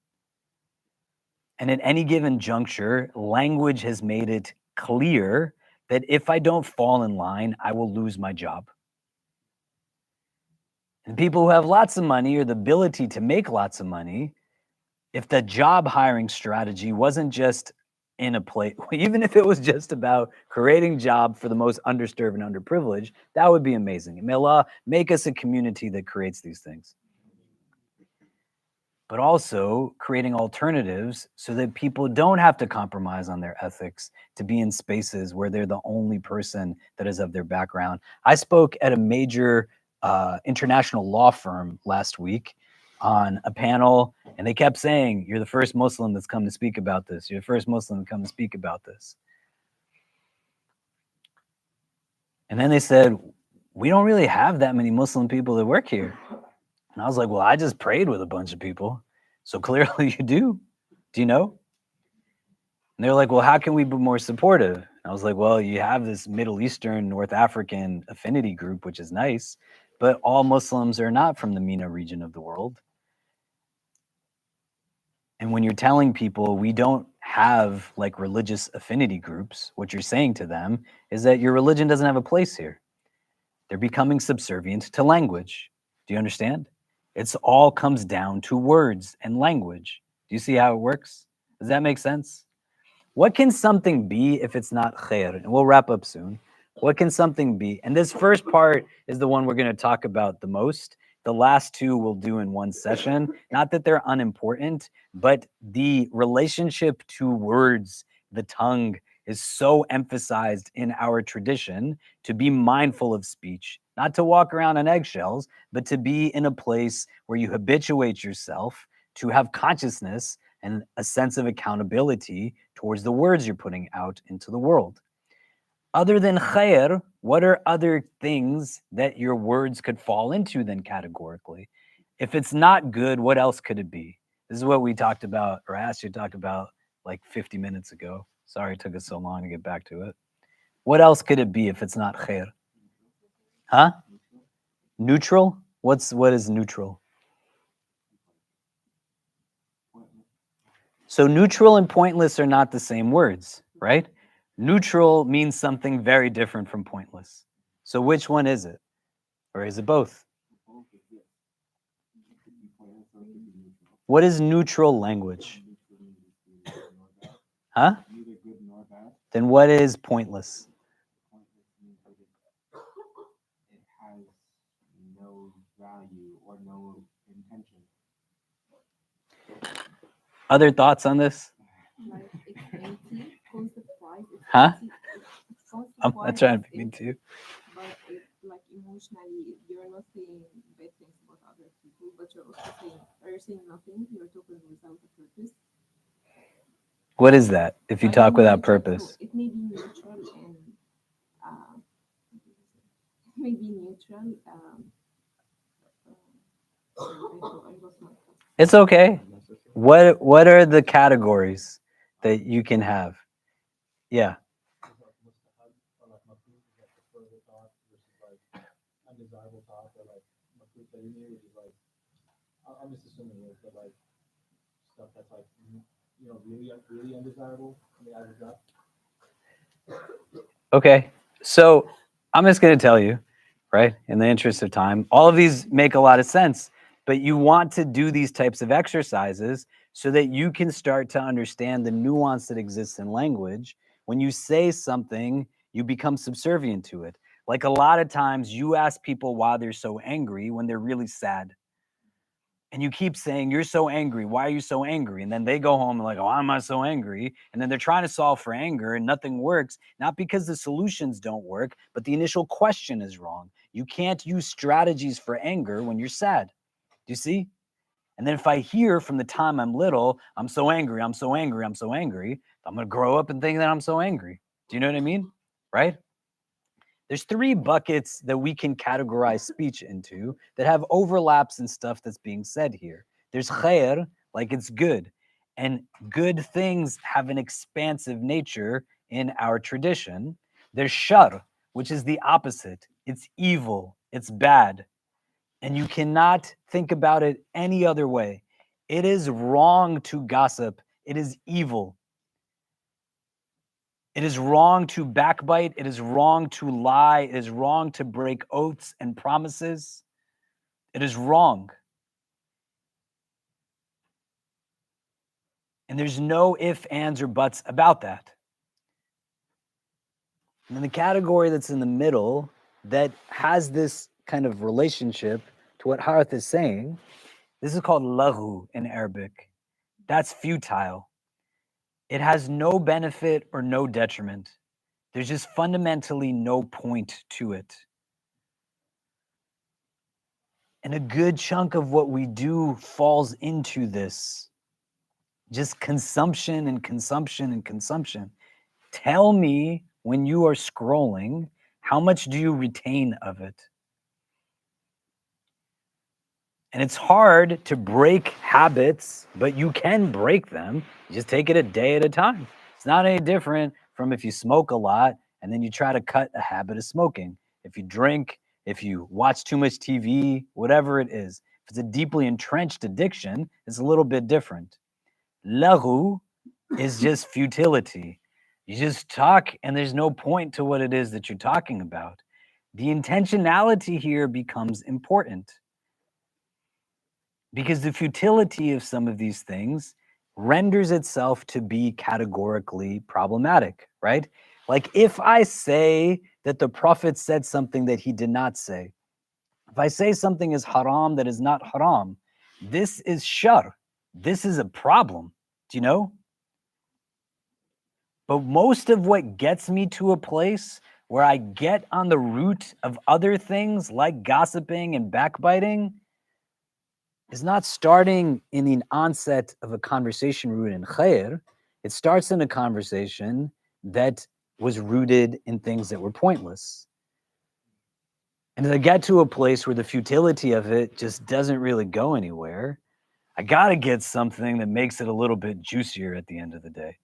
And at any given juncture, language has made it clear that if I don't fall in line, I will lose my job. And people who have lots of money or the ability to make lots of money, if the job hiring strategy wasn't just in a place, even if it was just about creating job for the most underserved and underprivileged, that would be amazing. And may Allah make us a community that creates these things. But also creating alternatives so that people don't have to compromise on their ethics to be in spaces where they're the only person that is of their background. I spoke at a major international law firm last week on a panel, and they kept saying, you're the first Muslim that's come to speak about this. You're the first Muslim to come to speak about this. And then they said, we don't really have that many Muslim people that work here. And I was like, well, I just prayed with a bunch of people. So clearly you do. Do you know? And they're like, well, how can we be more supportive? And I was like, well, you have this Middle Eastern, North African affinity group, which is nice, but all Muslims are not from the MENA region of the world. And when you're telling people we don't have like religious affinity groups, what you're saying to them is that your religion doesn't have a place here. They're becoming subservient to language. Do you understand? It's all comes down to words and language. Do you see how it works? Does that make sense? What can something be if it's not khair? And we'll wrap up soon. What can something be? And this first part is the one we're going to talk about the most. The last two we'll do in one session. Not that they're unimportant, but the relationship to words, the tongue, is so emphasized in our tradition to be mindful of speech, not to walk around on eggshells, but to be in a place where you habituate yourself to have consciousness and a sense of accountability towards the words you're putting out into the world. Other than khair, what are other things that your words could fall into then categorically? If it's not good, what else could it be? This is what we talked about, or asked you to talk about like 50 minutes ago. Sorry it took us so long to get back to it. What else could it be if it's not khair? Huh? Neutral? What is neutral? So neutral and pointless are not the same words, right? Neutral means something very different from pointless. So which one is it? Or is it both? What is neutral language? Huh? Then what is pointless? It has no value or no intention. Other thoughts on this? Like it's empty, concept-wise, it's Huh? empty. It's I'm concept-wise, trying to it's be empty, too. but it like emotionally, you're not saying bad things about other people, but you're also saying, are you saying nothing? You're talking without a purpose. What is that? If you Like talk without neutral, so purpose. it may be neutral and it may be neutral. I lost my thought. It's okay. What are the categories that you can have? Yeah. Undesirable thought, or like which is like I'm just assuming it, but like stuff that's like really undesirable in the eyes of God. Okay. So I'm just going to tell you, right, in the interest of time, all of these make a lot of sense, but you want to do these types of exercises so that you can start to understand the nuance that exists in language. When you say something, you become subservient to it. Like a lot of times you ask people why they're so angry when they're really sad. And you keep saying, you're so angry. Why are you so angry? And then they go home and like, oh, why am I so angry? And then they're trying to solve for anger and nothing works, not because the solutions don't work, but the initial question is wrong. You can't use strategies for anger when you're sad. Do you see? And then if I hear from the time I'm little, I'm so angry, I'm so angry, I'm so angry, I'm going to grow up and think that I'm so angry. Do you know what I mean? Right? There's three buckets that we can categorize speech into that have overlaps in stuff that's being said here. There's khair, like it's good. And good things have an expansive nature in our tradition. There's shar, which is the opposite. It's evil, it's bad. And you cannot think about it any other way. It is wrong to gossip. It is evil. It is wrong to backbite. It is wrong to lie. It is wrong to break oaths and promises. It is wrong. And there's no ifs, ands, or buts about that. And then the category that's in the middle that has this kind of relationship to what Harith is saying, this is called lahu in Arabic. That's futile. It has no benefit or no detriment. There's just fundamentally no point to it. And a good chunk of what we do falls into this. Just consumption and consumption and consumption. Tell me when you are scrolling, how much do you retain of it? And it's hard to break habits, but you can break them. You just take it a day at a time. It's not any different from if you smoke a lot and then you try to cut a habit of smoking. If you drink, if you watch too much TV, whatever it is. If it's a deeply entrenched addiction, it's a little bit different. Lahu is just futility. You just talk and there's no point to what it is that you're talking about. The intentionality here becomes important because the futility of some of these things renders itself to be categorically problematic, right? Like if I say that the Prophet said something that he did not say, if I say something is haram that is not haram, this is shar. This is a problem. Do you know? But most of what gets me to a place where I get on the root of other things like gossiping and backbiting is not starting in the onset of a conversation rooted in khair. It starts in a conversation that was rooted in things that were pointless. And as I get to a place where the futility of it just doesn't really go anywhere, I got to get something that makes it a little bit juicier at the end of the day,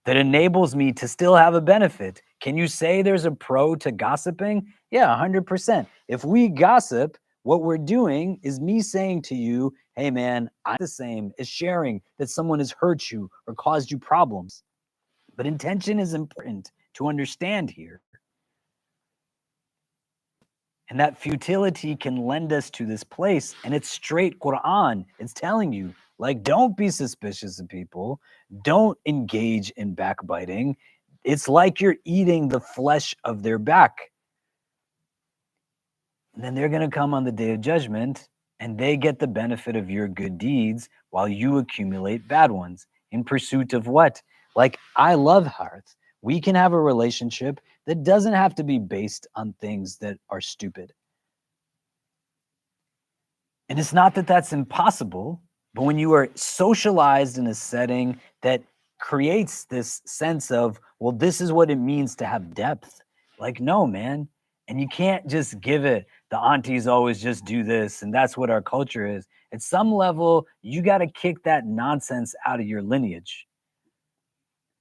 that enables me to still have a benefit. Can you say there's a pro to gossiping? Yeah, 100%. If we gossip, What we're doing is me saying to you, hey man, I'm the same as sharing that someone has hurt you or caused you problems. But intention is important to understand here. And that futility can lend us to this place. And it's straight Quran. It's telling you, like, don't be suspicious of people. Don't engage in backbiting. It's like you're eating the flesh of their back. And then they're going to come on the day of judgment and they get the benefit of your good deeds while you accumulate bad ones. In pursuit of what? Like, I love hearts. We can have a relationship that doesn't have to be based on things that are stupid. And it's not that that's impossible, but when you are socialized in a setting that creates this sense of, well, this is what it means to have depth. Like, no, man. And you can't just give it, the aunties always just do this, and that's what our culture is. At some level, you got to kick that nonsense out of your lineage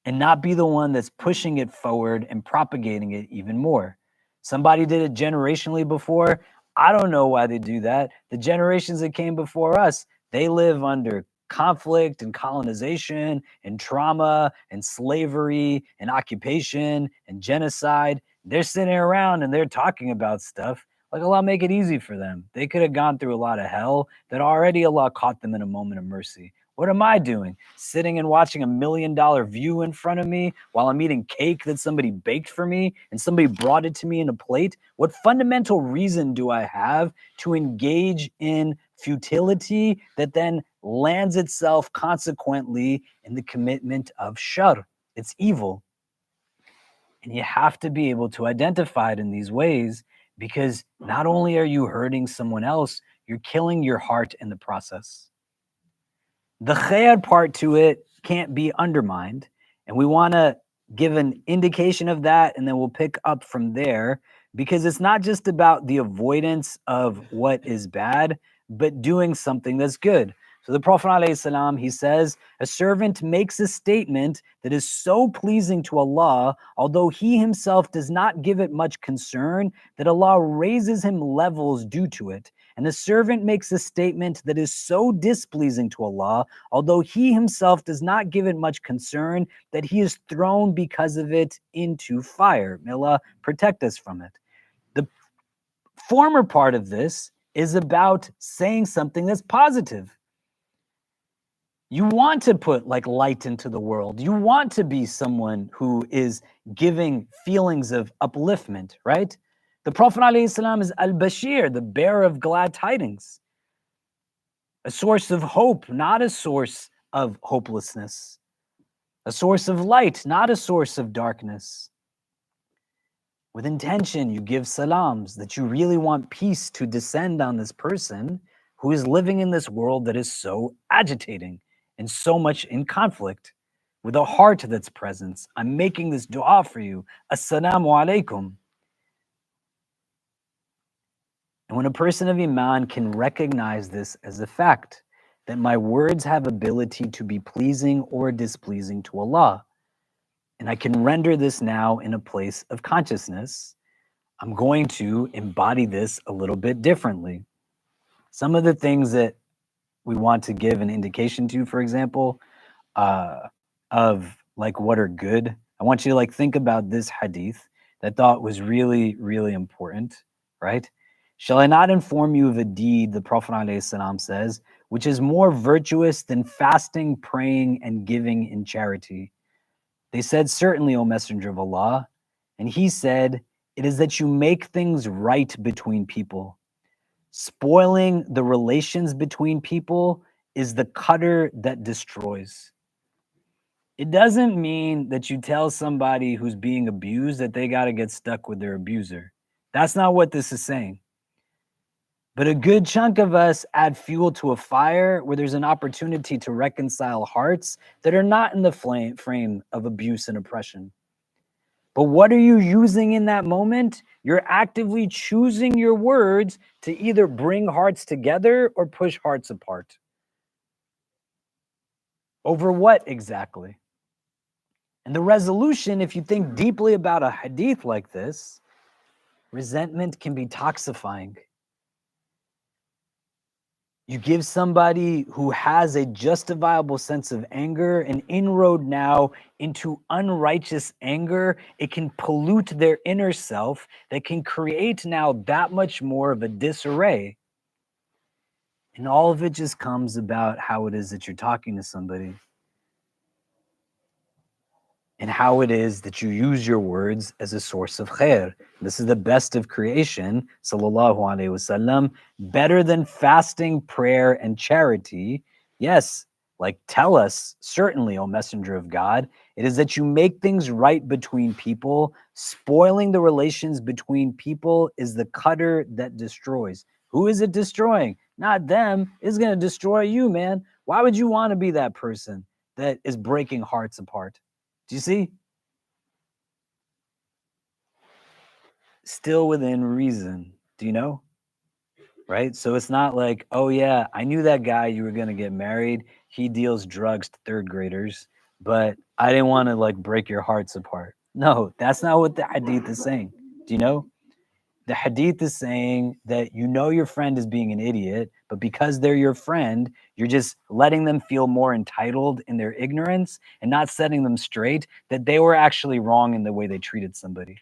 and not be the one that's pushing it forward and propagating it even more. Somebody did it generationally before. I don't know why they do that. The generations that came before us, they live under conflict and colonization and trauma and slavery and occupation and genocide. They're sitting around and they're talking about stuff. Like, Allah make it easy for them. They could have gone through a lot of hell that already Allah caught them in a moment of mercy. What am I doing? Sitting and watching $1 million view in front of me while I'm eating cake that somebody baked for me and somebody brought it to me in a plate? What fundamental reason do I have to engage in futility that then lands itself consequently in the commitment of shar? It's evil. And you have to be able to identify it in these ways, because not only are you hurting someone else, you're killing your heart in the process. The khair part to it can't be undermined. And we want to give an indication of that, and then we'll pick up from there, because it's not just about the avoidance of what is bad, but doing something that's good. So the Prophet ﷺ, he says, a servant makes a statement that is so pleasing to Allah, although he himself does not give it much concern, that Allah raises him levels due to it. And the servant makes a statement that is so displeasing to Allah, although he himself does not give it much concern, that he is thrown because of it into fire. May Allah protect us from it. The former part of this is about saying something that's positive. You want to put like light into the world. You want to be someone who is giving feelings of upliftment, right? The Prophet ﷺ is al-Bashir, the bearer of glad tidings, a source of hope, not a source of hopelessness, a source of light, not a source of darkness. With intention, you give salams that you really want peace to descend on this person who is living in this world that is so agitating and so much in conflict. With a heart that's present, I'm making this dua for you. Assalamu alaikum. And when a person of Iman can recognize this as a fact, that my words have ability to be pleasing or displeasing to Allah, and I can render this now in a place of consciousness, I'm going to embody this a little bit differently. Some of the things that we want to give an indication to, for example, of like what are good. I want you to like think about this hadith that I thought was really, really important, right? Shall I not inform you of a deed, the Prophet ﷺ says, which is more virtuous than fasting, praying, and giving in charity? They said, certainly, O Messenger of Allah. And he said, it is that you make things right between people. Spoiling the relations between people is the cutter that destroys. It doesn't mean that you tell somebody who's being abused that they got to get stuck with their abuser. That's not what this is saying. But a good chunk of us add fuel to a fire where there's an opportunity to reconcile hearts that are not in the frame of abuse and oppression. But what are you using in that moment? You're actively choosing your words to either bring hearts together or push hearts apart. Over what exactly? And the resolution, if you think deeply about a hadith like this, resentment can be toxifying. You give somebody who has a justifiable sense of anger an inroad now into unrighteous anger. It can pollute their inner self, that can create now that much more of a disarray. And all of it just comes about how it is that you're talking to somebody, and how it is that you use your words as a source of khair. This is the best of creation, sallallahu alaihi wasallam, better than fasting, prayer, and charity. Yes, like tell us, certainly, O Messenger of God, it is that you make things right between people. Spoiling the relations between people is the cutter that destroys. Who is it destroying? Not them. It's going to destroy you, man. Why would you want to be that person that is breaking hearts apart? Do you see? Still within reason. Do you know? Right? So it's not like, oh yeah, I knew that guy, you were going to get married. He deals drugs to third graders, but I didn't want to like break your hearts apart. No, that's not what the hadith is saying. Do you know? The hadith is saying that you know your friend is being an idiot, but because they're your friend, you're just letting them feel more entitled in their ignorance and not setting them straight that they were actually wrong in the way they treated somebody.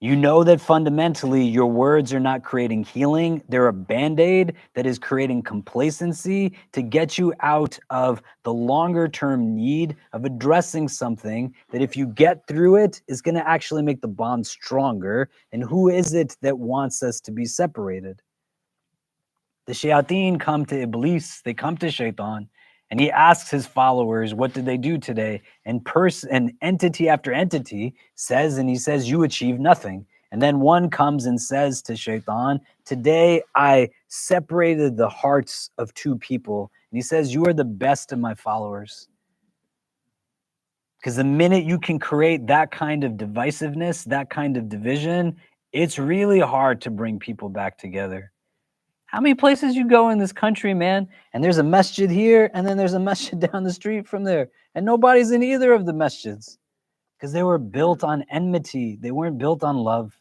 You know that fundamentally your words are not creating healing. They're a band-aid that is creating complacency to get you out of the longer term need of addressing something that if you get through it is going to actually make the bond stronger. And who is it that wants us to be separated? The shayateen come to Iblis, they come to Shaitan, and he asks his followers, what did they do today? And entity after entity says, and he says, you achieve nothing. And then one comes and says to Shaitan, today I separated the hearts of two people. And he says, you are the best of my followers. Because the minute you can create that kind of divisiveness, that kind of division, it's really hard to bring people back together. How many places you go in this country, man, and there's a masjid here, and then there's a masjid down the street from there, and nobody's in either of the masjids because they were built on enmity. They weren't built on love.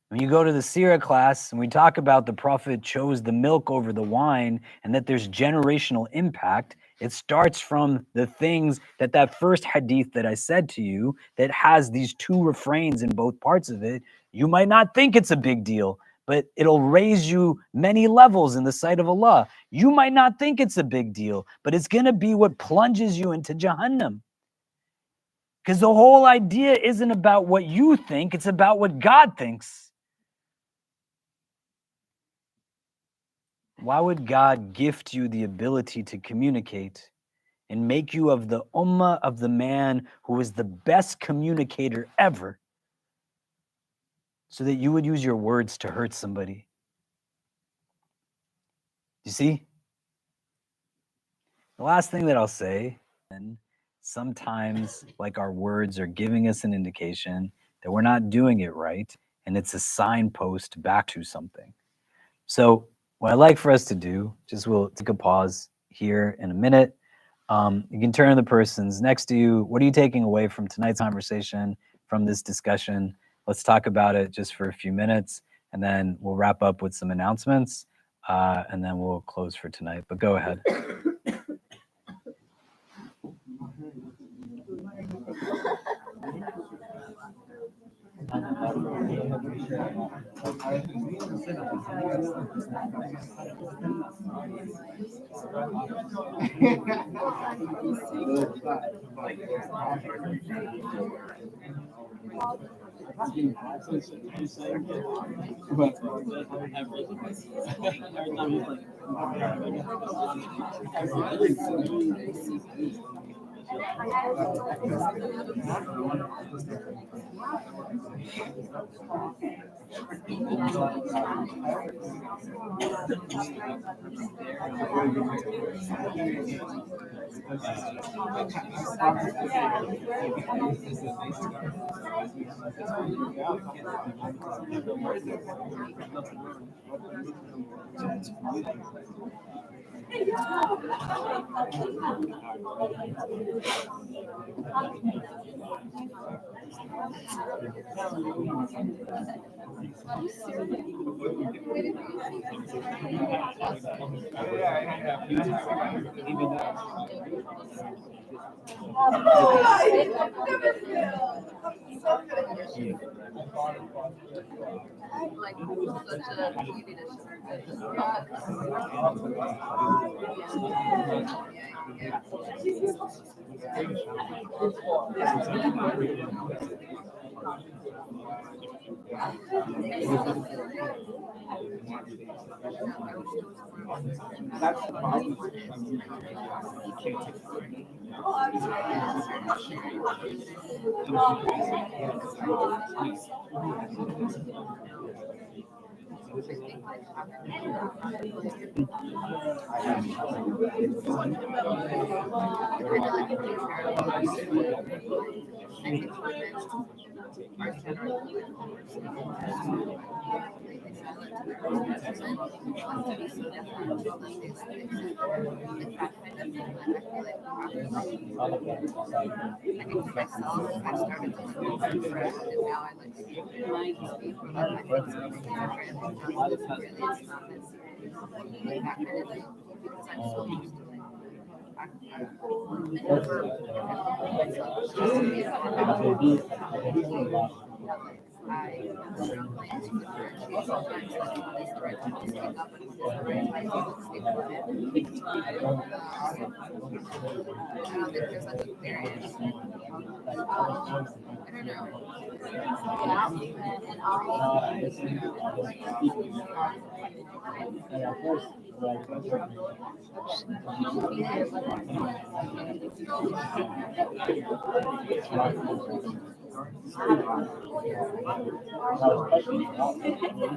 When you go to the Sirah class and we talk about the Prophet chose the milk over the wine and that there's generational impact, it starts from the things that first hadith that I said to you that has these two refrains in both parts of it. You might not think it's a big deal, but it'll raise you many levels in the sight of Allah. You might not think it's a big deal, but it's going to be what plunges you into Jahannam. Because the whole idea isn't about what you think, it's about what God thinks. Why would God gift you the ability to communicate and make you of the ummah of the man who is the best communicator ever so that you would use your words to hurt somebody? You see? The last thing that I'll say, and sometimes like our words are giving us an indication that we're not doing it right, and it's a signpost back to something. So what I'd like for us to do, just we'll take a pause here in a minute. You can turn to the persons next to you. What are you taking away from tonight's conversation, from this discussion? Let's talk about it just for a few minutes, and then we'll wrap up with some announcements, and then we'll close for tonight. But go ahead. Like such a beauty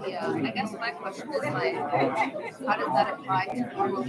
Yeah, I guess my question is like, how does that apply to